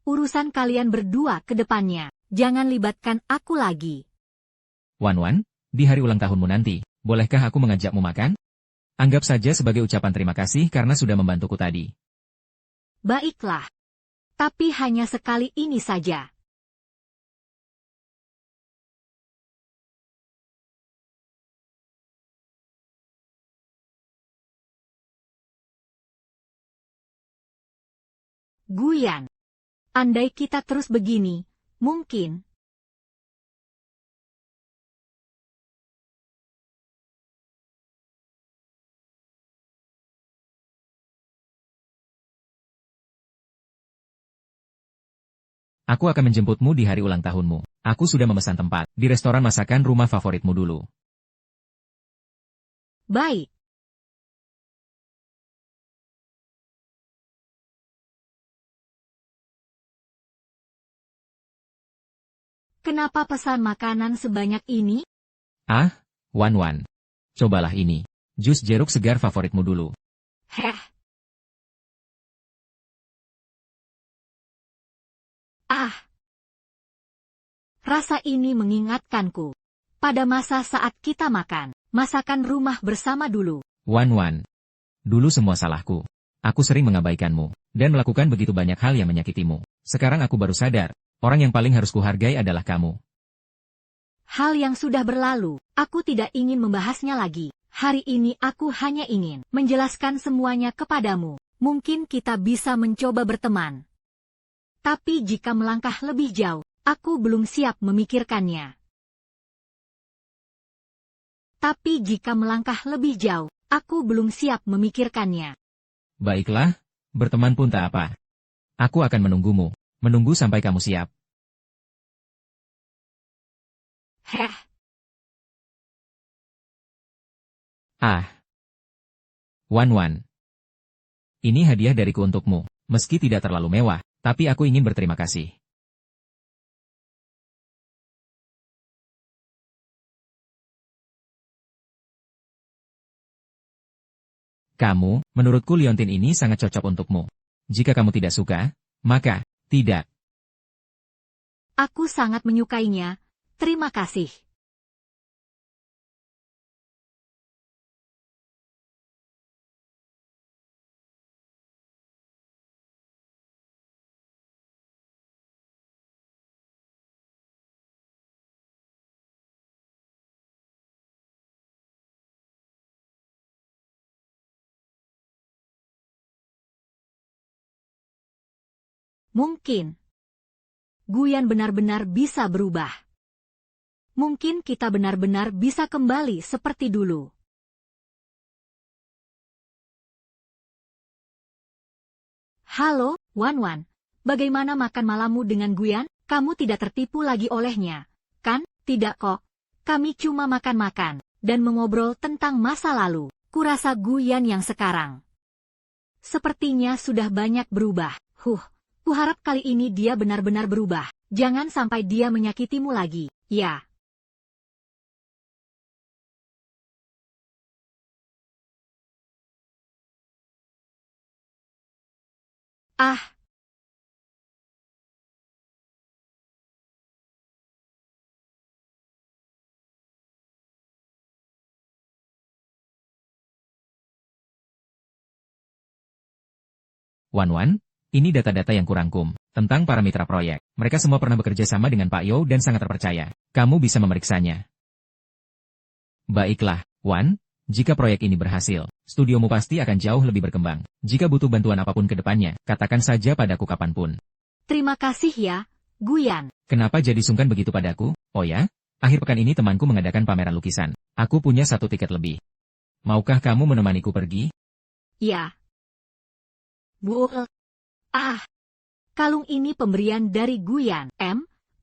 Urusan kalian berdua ke depannya. Jangan libatkan aku lagi. Wan, di hari ulang tahunmu nanti, bolehkah aku mengajakmu makan? Anggap saja sebagai ucapan terima kasih karena sudah membantuku tadi. Baiklah. Tapi hanya sekali ini saja. Guyan. Andai kita terus begini, mungkin. Aku akan menjemputmu di hari ulang tahunmu. Aku sudah memesan tempat di restoran masakan rumah favoritmu dulu. Baik. Kenapa pesan makanan sebanyak ini? Ah, Wan. Cobalah ini. Jus jeruk segar favoritmu dulu. Heh. Ah. Rasa ini mengingatkanku pada masa saat kita makan masakan rumah bersama dulu. Wan. Dulu semua salahku. Aku sering mengabaikanmu, dan melakukan begitu banyak hal yang menyakitimu. Sekarang aku baru sadar, orang yang paling harus kuhargai adalah kamu. Hal yang sudah berlalu, aku tidak ingin membahasnya lagi. Hari ini aku hanya ingin menjelaskan semuanya kepadamu. Mungkin kita bisa mencoba berteman. Tapi jika melangkah lebih jauh, aku belum siap memikirkannya. Tapi jika melangkah lebih jauh, aku belum siap memikirkannya. Baiklah, berteman pun tak apa. Aku akan menunggumu, menunggu sampai kamu siap. Heh. Ah. Wan. Ini hadiah dariku untukmu, meski tidak terlalu mewah, tapi aku ingin berterima kasih. Kamu, menurutku liontin ini sangat cocok untukmu. Jika kamu tidak suka, maka, tidak. Aku sangat menyukainya. Terima kasih. Mungkin Guyan benar-benar bisa berubah. Mungkin kita benar-benar bisa kembali seperti dulu. Halo, Wan. Bagaimana makan malammu dengan Guyan? Kamu tidak tertipu lagi olehnya, kan? Tidak kok. Kami cuma makan-makan dan mengobrol tentang masa lalu. Kurasa Guyan yang sekarang sepertinya sudah banyak berubah. Kuharap kali ini dia benar-benar berubah. Jangan sampai dia menyakitimu lagi, ya. Ah. Wan, ini data-data yang kurangkum, tentang para mitra proyek. Mereka semua pernah bekerja sama dengan Pak Yo dan sangat terpercaya. Kamu bisa memeriksanya. Baiklah, Wan, jika proyek ini berhasil, studiomu pasti akan jauh lebih berkembang. Jika butuh bantuan apapun ke depannya, katakan saja padaku kapanpun. Terima kasih ya, Guyan. Kenapa jadi sungkan begitu padaku? Oh ya? Akhir pekan ini temanku mengadakan pameran lukisan. Aku punya 1 tiket lebih. Maukah kamu menemaniku pergi? Ya. Kalung ini pemberian dari Guyan.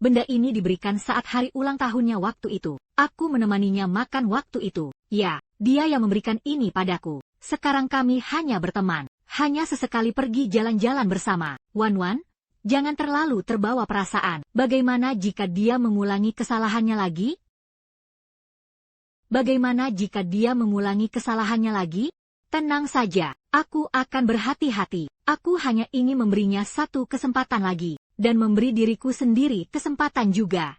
Benda ini diberikan saat hari ulang tahunnya waktu itu. Aku menemaninya makan waktu itu. Ya, dia yang memberikan ini padaku. Sekarang kami hanya berteman. Hanya sesekali pergi jalan-jalan bersama. Wan, jangan terlalu terbawa perasaan. Bagaimana jika dia mengulangi kesalahannya lagi? Bagaimana jika dia mengulangi kesalahannya lagi? Tenang saja, aku akan berhati-hati. Aku hanya ingin memberinya 1 kesempatan lagi, dan memberi diriku sendiri kesempatan juga.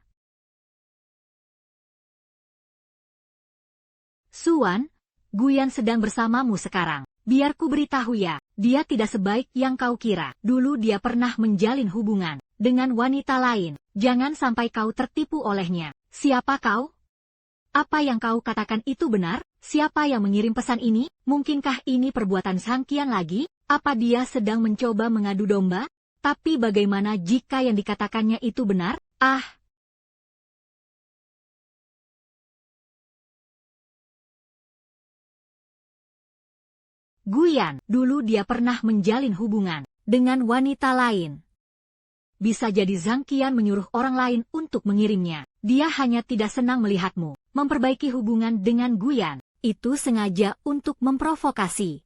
Suan, Guyan sedang bersamamu sekarang. Biar ku beritahu ya, dia tidak sebaik yang kau kira. Dulu dia pernah menjalin hubungan dengan wanita lain. Jangan sampai kau tertipu olehnya. Siapa kau? Apa yang kau katakan itu benar? Siapa yang mengirim pesan ini? Mungkinkah ini perbuatan Sangkian lagi? Apa dia sedang mencoba mengadu domba? Tapi bagaimana jika yang dikatakannya itu benar? Guyan, dulu dia pernah menjalin hubungan dengan wanita lain. bisa jadi Zhang Qian menyuruh orang lain untuk mengirimnya. Dia hanya tidak senang melihatmu memperbaiki hubungan dengan Guyan. Itu sengaja untuk memprovokasi.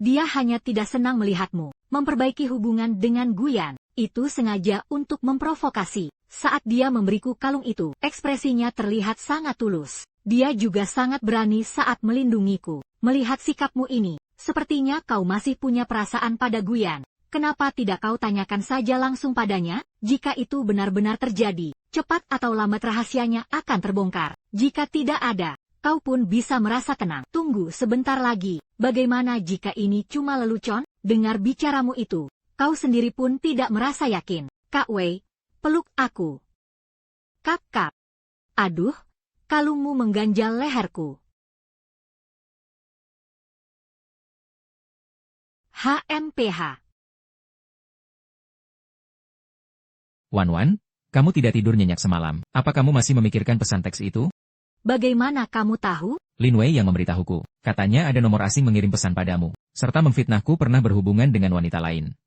Dia hanya tidak senang melihatmu memperbaiki hubungan dengan Guyan. Itu sengaja untuk memprovokasi. Saat dia memberiku kalung itu, ekspresinya terlihat sangat tulus. Dia juga sangat berani saat melindungiku. Melihat sikapmu ini, sepertinya kau masih punya perasaan pada Guyan. Kenapa tidak kau tanyakan saja langsung padanya? Jika itu benar-benar terjadi, cepat atau lambat rahasianya akan terbongkar. Jika tidak ada, kau pun bisa merasa tenang. Tunggu sebentar lagi. Bagaimana jika ini cuma lelucon? Dengar bicaramu itu, kau sendiri pun tidak merasa yakin. Kak Wei, peluk aku. Kap. Aduh, kalungmu mengganjal leherku. HMPH. Wan, kamu tidak tidur nyenyak semalam. Apa kamu masih memikirkan pesan teks itu? Bagaimana kamu tahu? Lin Wei yang memberitahuku. Katanya ada nomor asing mengirim pesan padamu, serta memfitnahku pernah berhubungan dengan wanita lain.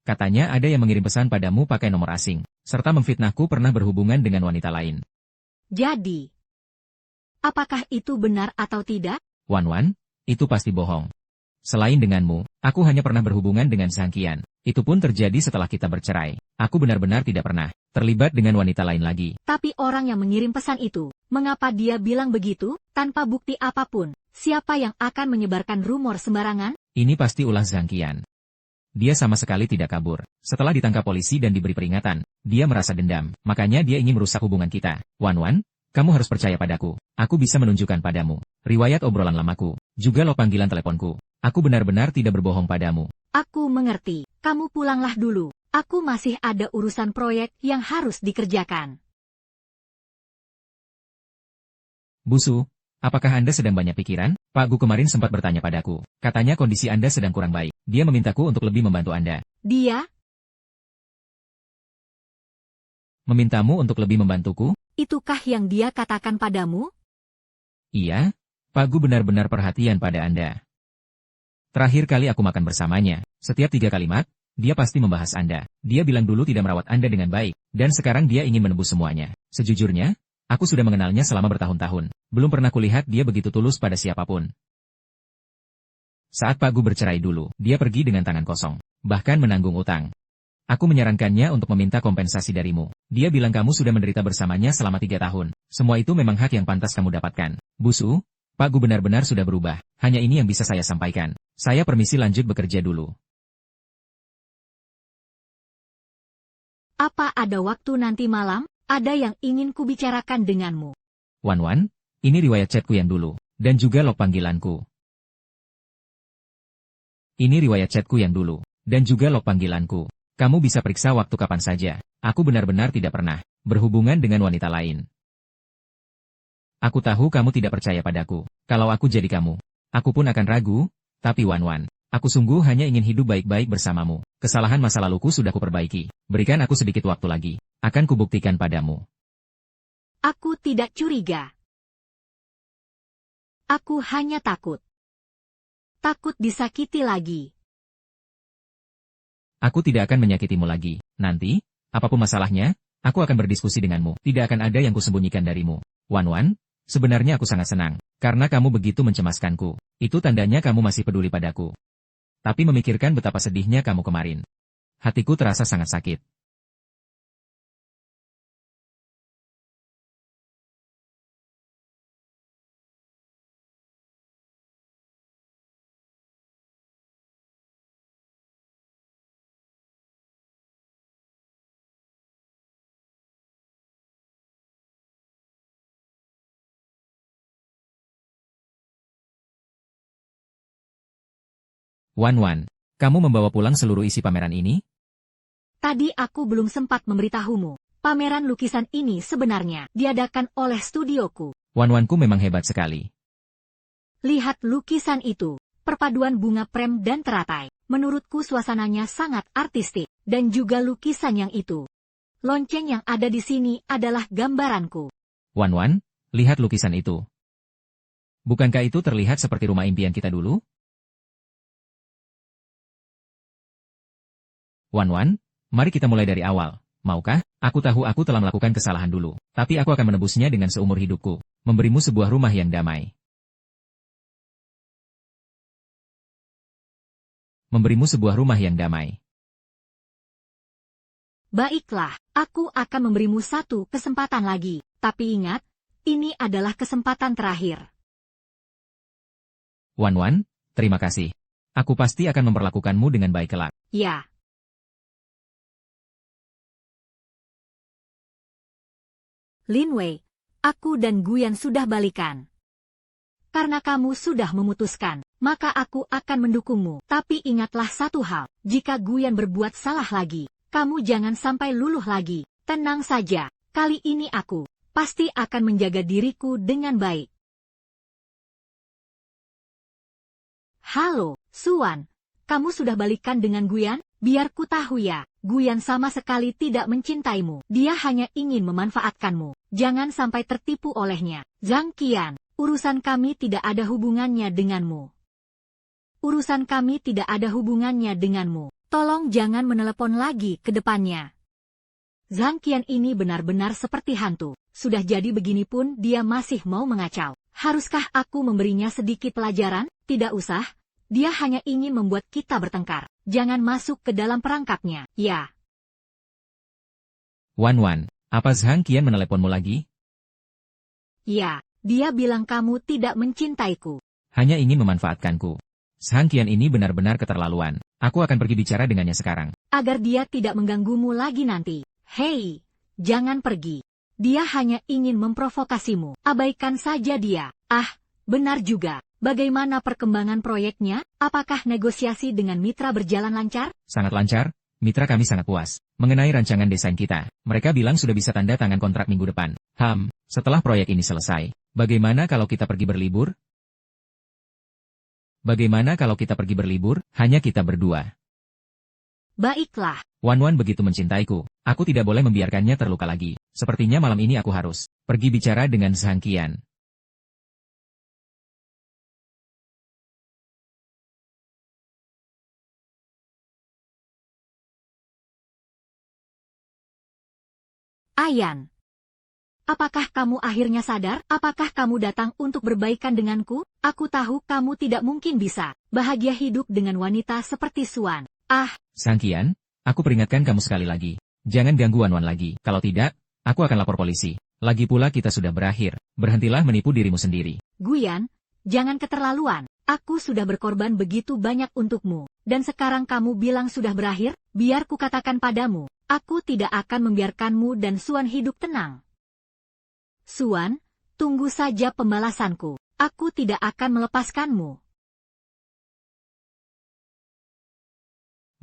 Katanya ada yang mengirim pesan padamu pakai nomor asing, serta memfitnahku pernah berhubungan dengan wanita lain. Jadi, apakah itu benar atau tidak? Wan, itu pasti bohong. Selain denganmu, aku hanya pernah berhubungan dengan Zhang Qian. Itu pun terjadi setelah kita bercerai. Aku benar-benar tidak pernah terlibat dengan wanita lain lagi. Tapi orang yang mengirim pesan itu, mengapa dia bilang begitu, tanpa bukti apapun? Siapa yang akan menyebarkan rumor sembarangan? Ini pasti ulah Zhang Qian. Dia sama sekali tidak kabur. Setelah ditangkap polisi dan diberi peringatan, dia merasa dendam. Makanya dia ingin merusak hubungan kita. Wan, kamu harus percaya padaku. Aku bisa menunjukkan padamu riwayat obrolan lamaku, juga lo panggilan teleponku. Aku benar-benar tidak berbohong padamu. Aku mengerti. Kamu pulanglah dulu. Aku masih ada urusan proyek yang harus dikerjakan. Busu, apakah Anda sedang banyak pikiran? Pak Gu kemarin sempat bertanya padaku. Katanya kondisi Anda sedang kurang baik. Dia memintaku untuk lebih membantu Anda. Dia? Memintamu untuk lebih membantuku? Itukah yang dia katakan padamu? Iya, Pak Gu benar-benar perhatian pada Anda. Terakhir kali aku makan bersamanya, setiap 3 kalimat, dia pasti membahas Anda. Dia bilang dulu tidak merawat Anda dengan baik, dan sekarang dia ingin menebus semuanya. Sejujurnya, aku sudah mengenalnya selama bertahun-tahun. Belum pernah kulihat dia begitu tulus pada siapapun. Saat Pak Gu bercerai dulu, dia pergi dengan tangan kosong, bahkan menanggung utang. Aku menyarankannya untuk meminta kompensasi darimu. Dia bilang kamu sudah menderita bersamanya selama 3 tahun. Semua itu memang hak yang pantas kamu dapatkan. Busu, Pak Gu benar-benar sudah berubah. Hanya ini yang bisa saya sampaikan. Saya permisi lanjut bekerja dulu. Apa ada waktu nanti malam? Ada yang ingin kubicarakan denganmu. Wan, ini riwayat chatku yang dulu, dan juga log panggilanku. Ini riwayat chatku yang dulu, dan juga log panggilanku. Kamu bisa periksa waktu kapan saja. Aku benar-benar tidak pernah berhubungan dengan wanita lain. Aku tahu kamu tidak percaya padaku. Kalau aku jadi kamu, aku pun akan ragu. Tapi Wan, aku sungguh hanya ingin hidup baik-baik bersamamu. Kesalahan masa laluku sudah kuperbaiki. Berikan aku sedikit waktu lagi. Akan kubuktikan padamu. Aku tidak curiga. Aku hanya takut. Takut disakiti lagi. Aku tidak akan menyakitimu lagi. Nanti, apapun masalahnya, aku akan berdiskusi denganmu. Tidak akan ada yang kusembunyikan darimu. Wan, sebenarnya aku sangat senang. Karena kamu begitu mencemaskanku. Itu tandanya kamu masih peduli padaku. Tapi memikirkan betapa sedihnya kamu kemarin. Hatiku terasa sangat sakit. Wan, kamu membawa pulang seluruh isi pameran ini? Tadi aku belum sempat memberitahumu. Pameran lukisan ini sebenarnya diadakan oleh studioku. Wanku memang hebat sekali. Lihat lukisan itu. Perpaduan bunga prem dan teratai. Menurutku suasananya sangat artistik. Dan juga lukisan yang itu. Lonceng yang ada di sini adalah gambaranku. Wan, lihat lukisan itu. Bukankah itu terlihat seperti rumah impian kita dulu? Wan, Mari kita mulai dari awal. Maukah? Aku tahu aku telah melakukan kesalahan dulu, tapi aku akan menebusnya dengan seumur hidupku. Memberimu sebuah rumah yang damai. Memberimu sebuah rumah yang damai. Baiklah, aku akan memberimu satu kesempatan lagi. Tapi ingat, ini adalah kesempatan terakhir. Wan, terima kasih. Aku pasti akan memperlakukanmu dengan baik kelak. Ya. Lin Wei, aku dan Guyan sudah balikan. Karena kamu sudah memutuskan, maka aku akan mendukungmu. Tapi ingatlah satu hal, jika Guyan berbuat salah lagi, kamu jangan sampai luluh lagi. Tenang saja, kali ini aku pasti akan menjaga diriku dengan baik. Halo, Suan. Kamu sudah balikan dengan Guyan? Biar ku tahu ya, Guyan sama sekali tidak mencintaimu. Dia hanya ingin memanfaatkanmu. Jangan sampai tertipu olehnya. Zhang Qian, urusan kami tidak ada hubungannya denganmu. Urusan kami tidak ada hubungannya denganmu. Tolong jangan menelepon lagi ke depannya. Zhang Qian ini benar-benar seperti hantu. Sudah jadi begini pun dia masih mau mengacau. Haruskah aku memberinya sedikit pelajaran? Tidak usah. Dia hanya ingin membuat kita bertengkar. Jangan masuk ke dalam perangkapnya, ya. Wan, apa Zhang Qian meneleponmu lagi? Ya, dia bilang kamu tidak mencintaiku. Hanya ingin memanfaatkanku. Zhang Qian ini benar-benar keterlaluan. Aku akan pergi bicara dengannya sekarang. Agar dia tidak mengganggumu lagi nanti. Hei, jangan pergi. Dia hanya ingin memprovokasimu. Abaikan saja dia. Ah, benar juga. Bagaimana perkembangan proyeknya? Apakah negosiasi dengan mitra berjalan lancar? Sangat lancar, mitra kami sangat puas. Mengenai rancangan desain kita, mereka bilang sudah bisa tanda tangan kontrak minggu depan. Setelah proyek ini selesai, bagaimana kalau kita pergi berlibur? Bagaimana kalau kita pergi berlibur, hanya kita berdua? Baiklah. Wan begitu mencintaiku, aku tidak boleh membiarkannya terluka lagi. Sepertinya malam ini aku harus pergi bicara dengan Zhang Qian. Ayan. Apakah kamu akhirnya sadar? Apakah kamu datang untuk berbaikan denganku? Aku tahu kamu tidak mungkin bisa bahagia hidup dengan wanita seperti Suan. Zhang Qian, aku peringatkan kamu sekali lagi. Jangan ganggu Wan lagi. Kalau tidak, aku akan lapor polisi. Lagi pula kita sudah berakhir. Berhentilah menipu dirimu sendiri. Guyan, jangan keterlaluan. Aku sudah berkorban begitu banyak untukmu. Dan sekarang kamu bilang sudah berakhir? Biar kukatakan padamu, aku tidak akan membiarkanmu dan Suan hidup tenang. Suan, tunggu saja pembalasanku. Aku tidak akan melepaskanmu.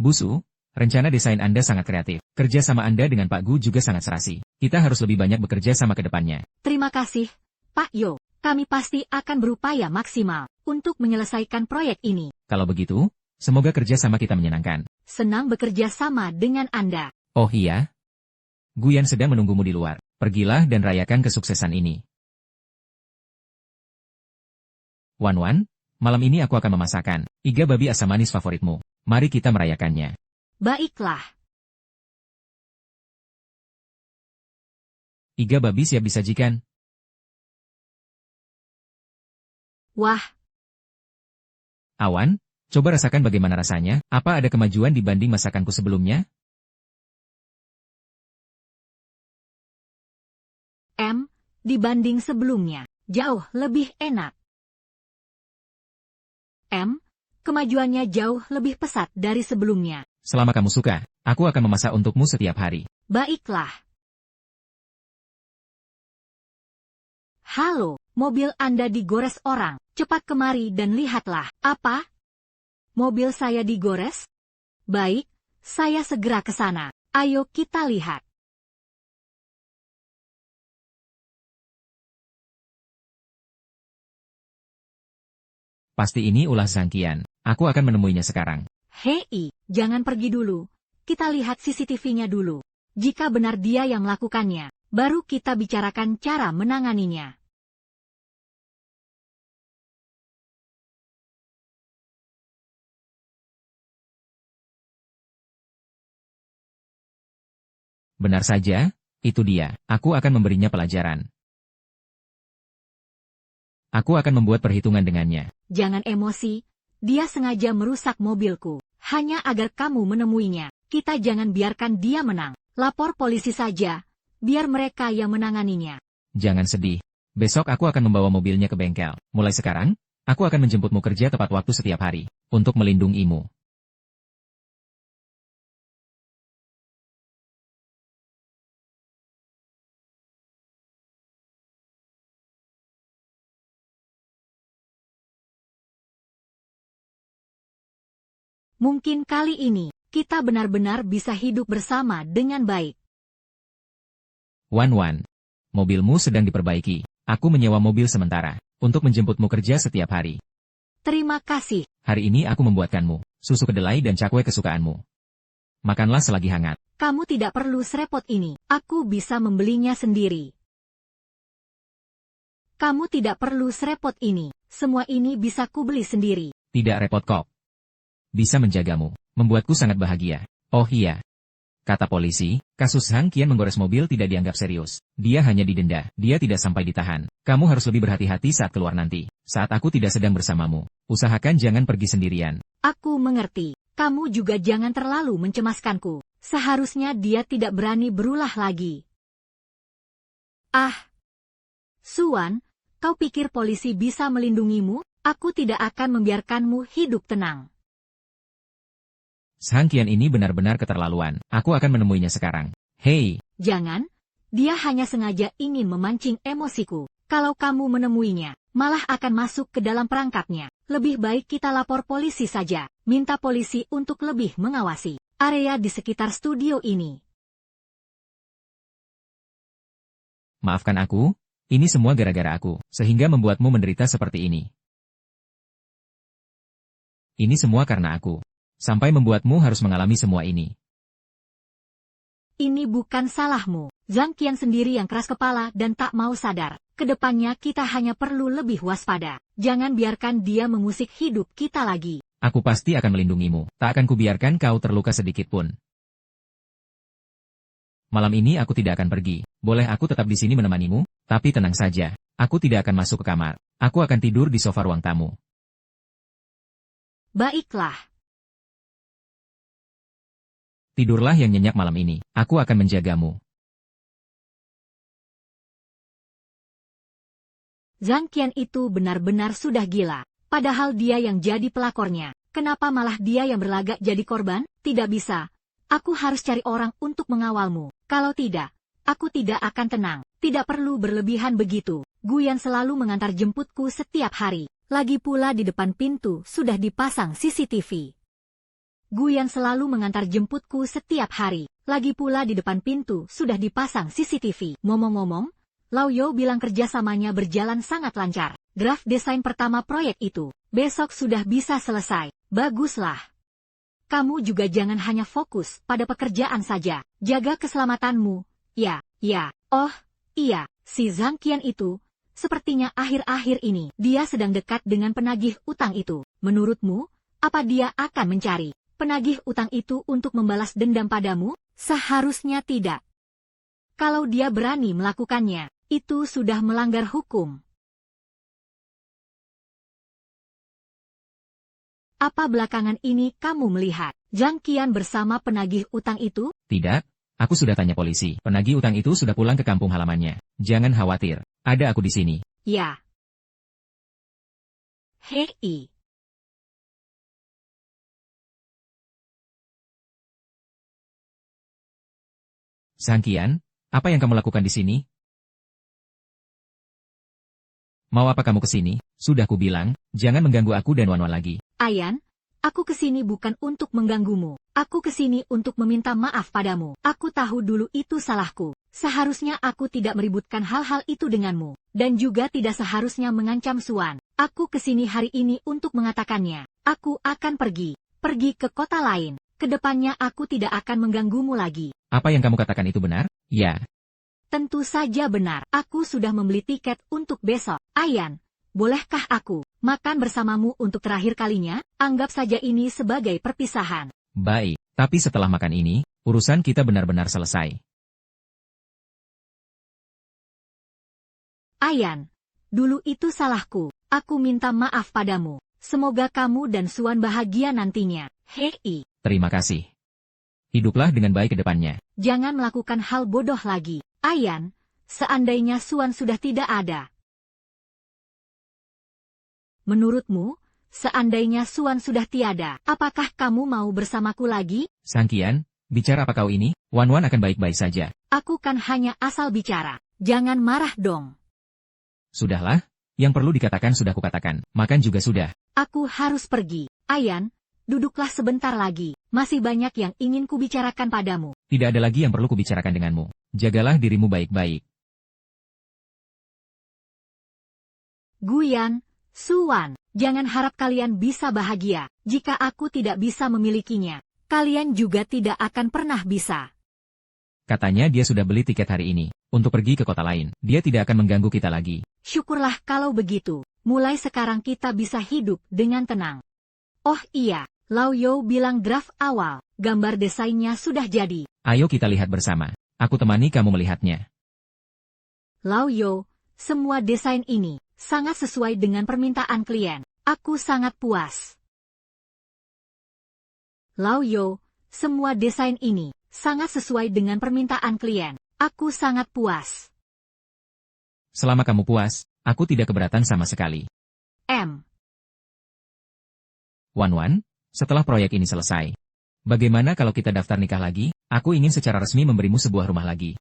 Busu, rencana desain Anda sangat kreatif. Kerja sama Anda dengan Pak Gu juga sangat serasi. Kita harus lebih banyak bekerja sama ke depannya. Terima kasih, Pak Yo. Kami pasti akan berupaya maksimal untuk menyelesaikan proyek ini. Kalau begitu, semoga kerja sama kita menyenangkan. Senang bekerja sama dengan Anda. Oh iya? Guyan sedang menunggumu di luar. Pergilah dan rayakan kesuksesan ini. Wan, malam ini aku akan memasakkan iga babi asam manis favoritmu. Mari kita merayakannya. Baiklah. Iga babi siap disajikan. Wah. Awan, coba rasakan bagaimana rasanya. Apa ada kemajuan dibanding masakanku sebelumnya? Dibanding sebelumnya, jauh lebih enak. Kemajuannya jauh lebih pesat dari sebelumnya. Selama kamu suka, aku akan memasak untukmu setiap hari. Baiklah. Halo, mobil Anda digores orang. Cepat kemari dan lihatlah. Apa? Mobil saya digores? Baik, saya segera ke sana. Ayo kita lihat. Pasti ini ulah Zhang Qian. Aku akan menemuinya sekarang. Hei, jangan pergi dulu. Kita lihat CCTV-nya dulu. Jika benar dia yang melakukannya, baru kita bicarakan cara menanganinya. Benar saja, itu dia. Aku akan memberinya pelajaran. Aku akan membuat perhitungan dengannya. Jangan emosi, dia sengaja merusak mobilku. Hanya agar kamu menemuinya. Kita jangan biarkan dia menang. Lapor polisi saja, biar mereka yang menanganinya. Jangan sedih. Besok aku akan membawa mobilnya ke bengkel. Mulai sekarang, aku akan menjemputmu kerja tepat waktu setiap hari. Untuk melindungimu. Mungkin kali ini, kita benar-benar bisa hidup bersama dengan baik. Wan. Mobilmu sedang diperbaiki. Aku menyewa mobil sementara. Untuk menjemputmu kerja setiap hari. Terima kasih. Hari ini aku membuatkanmu susu kedelai dan cakwe kesukaanmu. Makanlah selagi hangat. Kamu tidak perlu serepot ini. Aku bisa membelinya sendiri. Kamu tidak perlu serepot ini. Semua ini bisa kubeli sendiri. Tidak repot kok. Bisa menjagamu. Membuatku sangat bahagia. Oh iya. Kata polisi, kasus Hang Qian menggores mobil tidak dianggap serius. Dia hanya didenda. Dia tidak sampai ditahan. Kamu harus lebih berhati-hati saat keluar nanti. Saat aku tidak sedang bersamamu. Usahakan jangan pergi sendirian. Aku mengerti. Kamu juga jangan terlalu mencemaskanku. Seharusnya dia tidak berani berulah lagi. Suan, kau pikir polisi bisa melindungimu? Aku tidak akan membiarkanmu hidup tenang. Hang Qian ini benar-benar keterlaluan. Aku akan menemuinya sekarang. Hei. Jangan. Dia hanya sengaja ingin memancing emosiku. Kalau kamu menemuinya, malah akan masuk ke dalam perangkapnya. Lebih baik kita lapor polisi saja. Minta polisi untuk lebih mengawasi area di sekitar studio ini. Maafkan aku, ini semua gara-gara aku, sehingga membuatmu menderita seperti ini. Ini semua karena aku. Sampai membuatmu harus mengalami semua ini. Ini bukan salahmu. Zhang Qian sendiri yang keras kepala dan tak mau sadar. Kedepannya kita hanya perlu lebih waspada. Jangan biarkan dia mengusik hidup kita lagi. Aku pasti akan melindungimu. Tak akan kubiarkan kau terluka sedikit pun. Malam ini aku tidak akan pergi. Boleh aku tetap di sini menemanimu? Tapi tenang saja. Aku tidak akan masuk ke kamar. Aku akan tidur di sofa ruang tamu. Baiklah. Tidurlah yang nyenyak malam ini. Aku akan menjagamu. Zhang Qian itu benar-benar sudah gila. Padahal dia yang jadi pelakornya. Kenapa malah dia yang berlagak jadi korban? Tidak bisa. Aku harus cari orang untuk mengawalmu. Kalau tidak, aku tidak akan tenang. Tidak perlu berlebihan begitu. Guyan selalu mengantar jemputku setiap hari. Lagi pula di depan pintu sudah dipasang CCTV. Guyan selalu mengantar jemputku setiap hari. Lagi pula di depan pintu sudah dipasang CCTV. Ngomong-ngomong, Lao Yo bilang kerjasamanya berjalan sangat lancar. Draft desain pertama proyek itu besok sudah bisa selesai. Baguslah. Kamu juga jangan hanya fokus pada pekerjaan saja. Jaga keselamatanmu. Ya. Oh, iya. Si Zhang Qian itu, sepertinya akhir-akhir ini dia sedang dekat dengan penagih utang itu. Menurutmu, apa dia akan mencari penagih utang itu untuk membalas dendam padamu? Seharusnya tidak. Kalau dia berani melakukannya, itu sudah melanggar hukum. Apa belakangan ini kamu melihat Zhang Qian bersama penagih utang itu? Tidak, aku sudah tanya polisi. Penagih utang itu sudah pulang ke kampung halamannya. Jangan khawatir, ada aku di sini. Ya. Hei. Zhang Qian, apa yang kamu lakukan di sini? Mau apa kamu ke sini? Sudah kubilang, jangan mengganggu aku dan Wanwan lagi. Ayan, aku kesini bukan untuk mengganggumu. Aku kesini untuk meminta maaf padamu. Aku tahu dulu itu salahku. Seharusnya aku tidak meributkan hal-hal itu denganmu. Dan juga tidak seharusnya mengancam Suan. Aku kesini hari ini untuk mengatakannya. Aku akan pergi ke kota lain. Kedepannya aku tidak akan mengganggumu lagi. Apa yang kamu katakan itu benar? Ya. Tentu saja benar. Aku sudah membeli tiket untuk besok. Ayan, bolehkah aku makan bersamamu untuk terakhir kalinya? Anggap saja ini sebagai perpisahan. Baik, tapi setelah makan ini, urusan kita benar-benar selesai. Ayan, dulu itu salahku. Aku minta maaf padamu. Semoga kamu dan Suan bahagia nantinya. Hei, Terima kasih. Hiduplah dengan baik ke depannya. jangan melakukan hal bodoh lagi. Ayan, seandainya Suan sudah tidak ada. Menurutmu, seandainya Suan sudah tiada, apakah kamu mau bersamaku lagi? Sangkian, bicara apa kau ini? Wan akan baik-baik saja. Aku kan hanya asal bicara. Jangan marah dong. Sudahlah, yang perlu dikatakan sudah kukatakan. Makan juga sudah. Aku harus pergi. Ayan, duduklah sebentar lagi. Masih banyak yang ingin kubicarakan padamu. Tidak ada lagi yang perlu kubicarakan denganmu. Jagalah dirimu baik-baik. Guyan, Suan, jangan harap kalian bisa bahagia. Jika aku tidak bisa memilikinya, kalian juga tidak akan pernah bisa. Katanya dia sudah beli tiket hari ini, untuk pergi ke kota lain. Dia tidak akan mengganggu kita lagi. Syukurlah kalau begitu. Mulai sekarang kita bisa hidup dengan tenang. Oh iya, Lao Yo bilang draft awal, gambar desainnya sudah jadi. Ayo kita lihat bersama. Aku temani kamu melihatnya. Lao Yo, semua desain ini sangat sesuai dengan permintaan klien. Aku sangat puas. Lao Yo, semua desain ini sangat sesuai dengan permintaan klien. Aku sangat puas. Selama kamu puas, aku tidak keberatan sama sekali. Wan, setelah proyek ini selesai, bagaimana kalau kita daftar nikah lagi? Aku ingin secara resmi memberimu sebuah rumah lagi.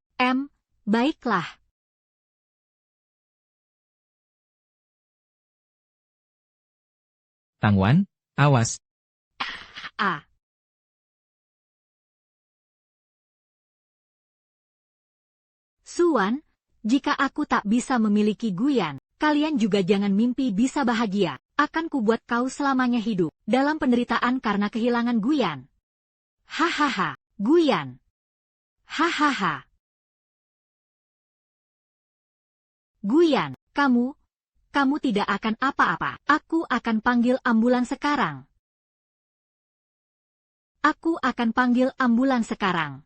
Baiklah. Tangwan, awas. Suan, jika aku tak bisa memiliki Guyan, kalian juga jangan mimpi bisa bahagia. Akan kubuat kau selamanya hidup dalam penderitaan karena kehilangan Guyan. Hahaha, Guyan. Hahaha. Guyan, kamu tidak akan apa-apa. Aku akan panggil ambulans sekarang. Aku akan panggil ambulans sekarang.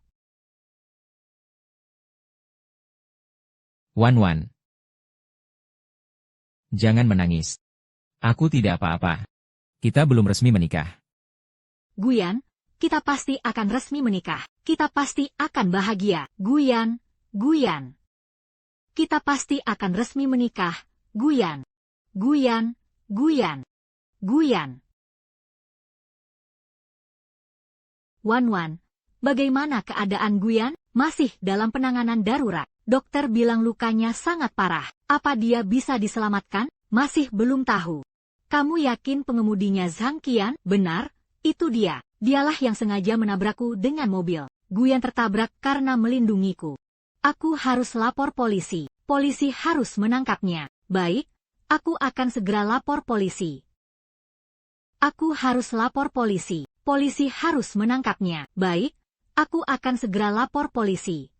Wan. Jangan menangis. Aku tidak apa-apa. Kita belum resmi menikah. Guyan, kita pasti akan resmi menikah. Kita pasti akan bahagia. Guyan. Kita pasti akan resmi menikah. Guyan. Wan, bagaimana keadaan Guyan? Masih dalam penanganan darurat. Dokter bilang lukanya sangat parah. Apa dia bisa diselamatkan? Masih belum tahu. Kamu yakin pengemudinya Zhang Qian? Benar, itu dia. Dialah yang sengaja menabrakku dengan mobil. Guyan tertabrak karena melindungiku. Aku harus lapor polisi. Polisi harus menangkapnya. Baik, aku akan segera lapor polisi. Aku harus lapor polisi. Polisi harus menangkapnya. Baik, aku akan segera lapor polisi.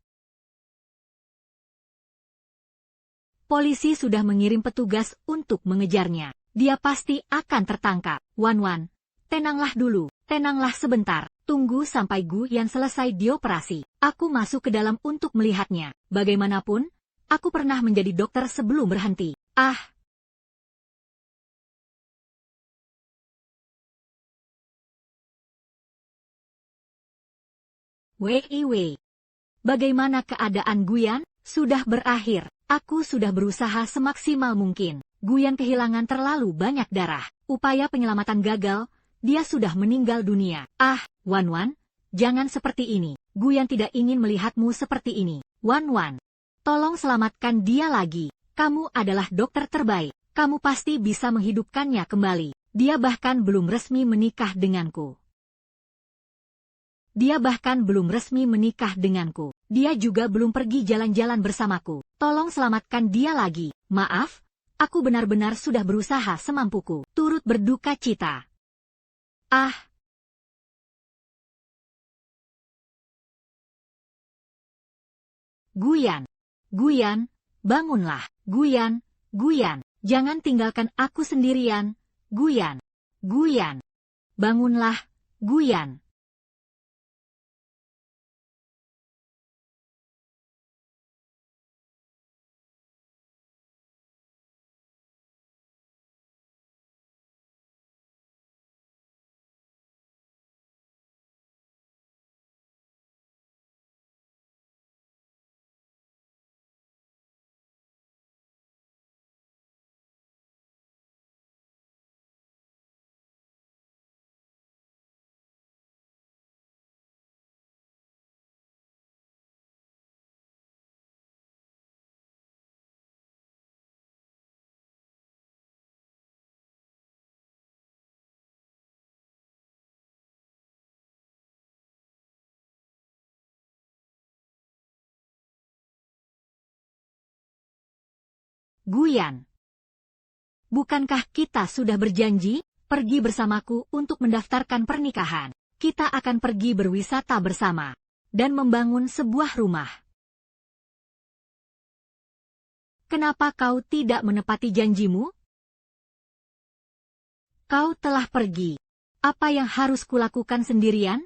Polisi sudah mengirim petugas untuk mengejarnya. Dia pasti akan tertangkap. Wan, tenanglah dulu. Tenanglah sebentar. Tunggu sampai Guyan selesai dioperasi. Aku masuk ke dalam untuk melihatnya. Bagaimanapun, aku pernah menjadi dokter sebelum berhenti. Wei. Bagaimana keadaan Guyan? Sudah berakhir. Aku sudah berusaha semaksimal mungkin. Guyan kehilangan terlalu banyak darah. Upaya penyelamatan gagal. Dia sudah meninggal dunia. Wan, jangan seperti ini. Guyan tidak ingin melihatmu seperti ini. Wan, tolong selamatkan dia lagi. Kamu adalah dokter terbaik. Kamu pasti bisa menghidupkannya kembali. Dia bahkan belum resmi menikah denganku. Dia juga belum pergi jalan-jalan bersamaku. Tolong selamatkan dia lagi. Maaf, aku benar-benar sudah berusaha semampuku. Turut berduka cita. Guyan, bangunlah. Guyan, jangan tinggalkan aku sendirian. Guyan, bangunlah, Guyan. Guyan. Bukankah kita sudah berjanji, pergi bersamaku untuk mendaftarkan pernikahan? Kita akan pergi berwisata bersama, dan membangun sebuah rumah. Kenapa kau tidak menepati janjimu? Kau telah pergi. Apa yang harus kulakukan sendirian?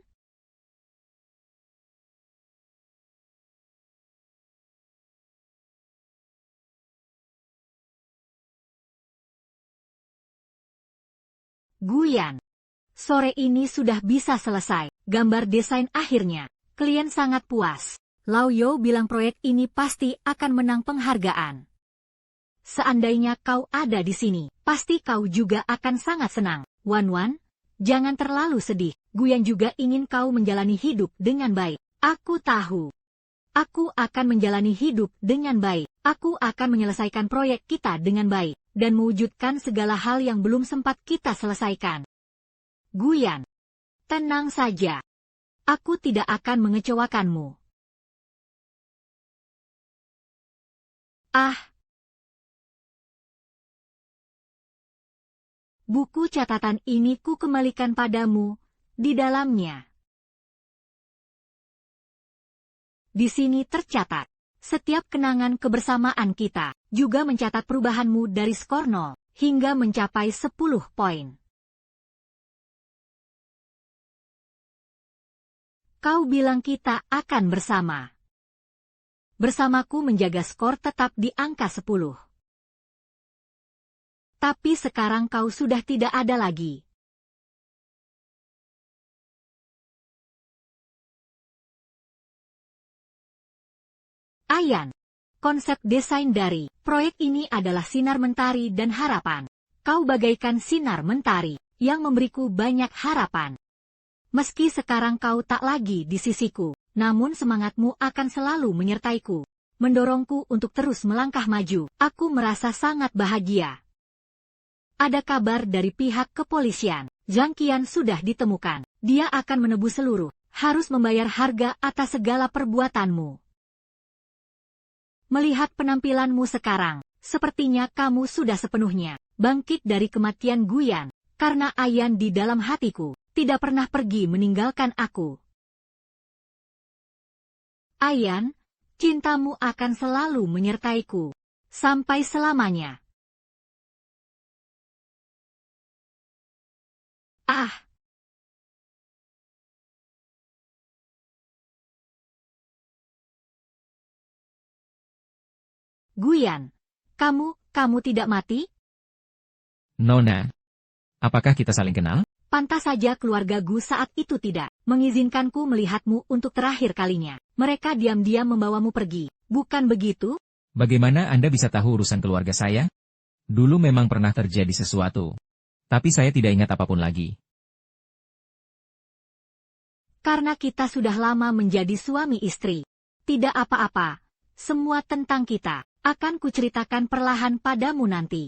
Guyan. Sore ini sudah bisa selesai. Gambar desain akhirnya. Klien sangat puas. Lau Yo bilang proyek ini pasti akan menang penghargaan. Seandainya kau ada di sini, pasti kau juga akan sangat senang. Wan Wan, jangan terlalu sedih. Guyan juga ingin kau menjalani hidup dengan baik. Aku tahu. Aku akan menjalani hidup dengan baik. Aku akan menyelesaikan proyek kita dengan baik, dan mewujudkan segala hal yang belum sempat kita selesaikan. Guyan. Tenang saja. Aku tidak akan mengecewakanmu. Ah. Buku catatan ini ku kembalikan padamu. Di dalamnya. Di sini tercatat. Setiap kenangan kebersamaan kita, juga mencatat perubahanmu dari skor 0, hingga mencapai 10 poin. Kau bilang kita akan bersama. Bersamaku menjaga skor tetap di angka 10. Tapi sekarang kau sudah tidak ada lagi. Ayan. Konsep desain dari proyek ini adalah sinar mentari dan harapan. Kau bagaikan sinar mentari yang memberiku banyak harapan. Meski sekarang kau tak lagi di sisiku, namun semangatmu akan selalu menyertaiku, mendorongku untuk terus melangkah maju. Aku merasa sangat bahagia. Ada kabar dari pihak kepolisian. Zhang Qian sudah ditemukan. Dia akan menebus seluruh, harus membayar harga atas segala perbuatanmu. Melihat penampilanmu sekarang, sepertinya kamu sudah sepenuhnya bangkit dari kematian Guyan, karena Ayan di dalam hatiku tidak pernah pergi meninggalkan aku. Ayan, cintamu akan selalu menyertaiku sampai selamanya. Ah. Guyan, kamu tidak mati? Nona. Apakah kita saling kenal? Pantas saja keluarga Gu saat itu tidak mengizinkanku melihatmu untuk terakhir kalinya. Mereka diam-diam membawamu pergi, bukan begitu? Bagaimana Anda bisa tahu urusan keluarga saya? Dulu memang pernah terjadi sesuatu. Tapi saya tidak ingat apapun lagi. Karena kita sudah lama menjadi suami istri. Tidak apa-apa. Semua tentang kita akan kuceritakan perlahan padamu nanti.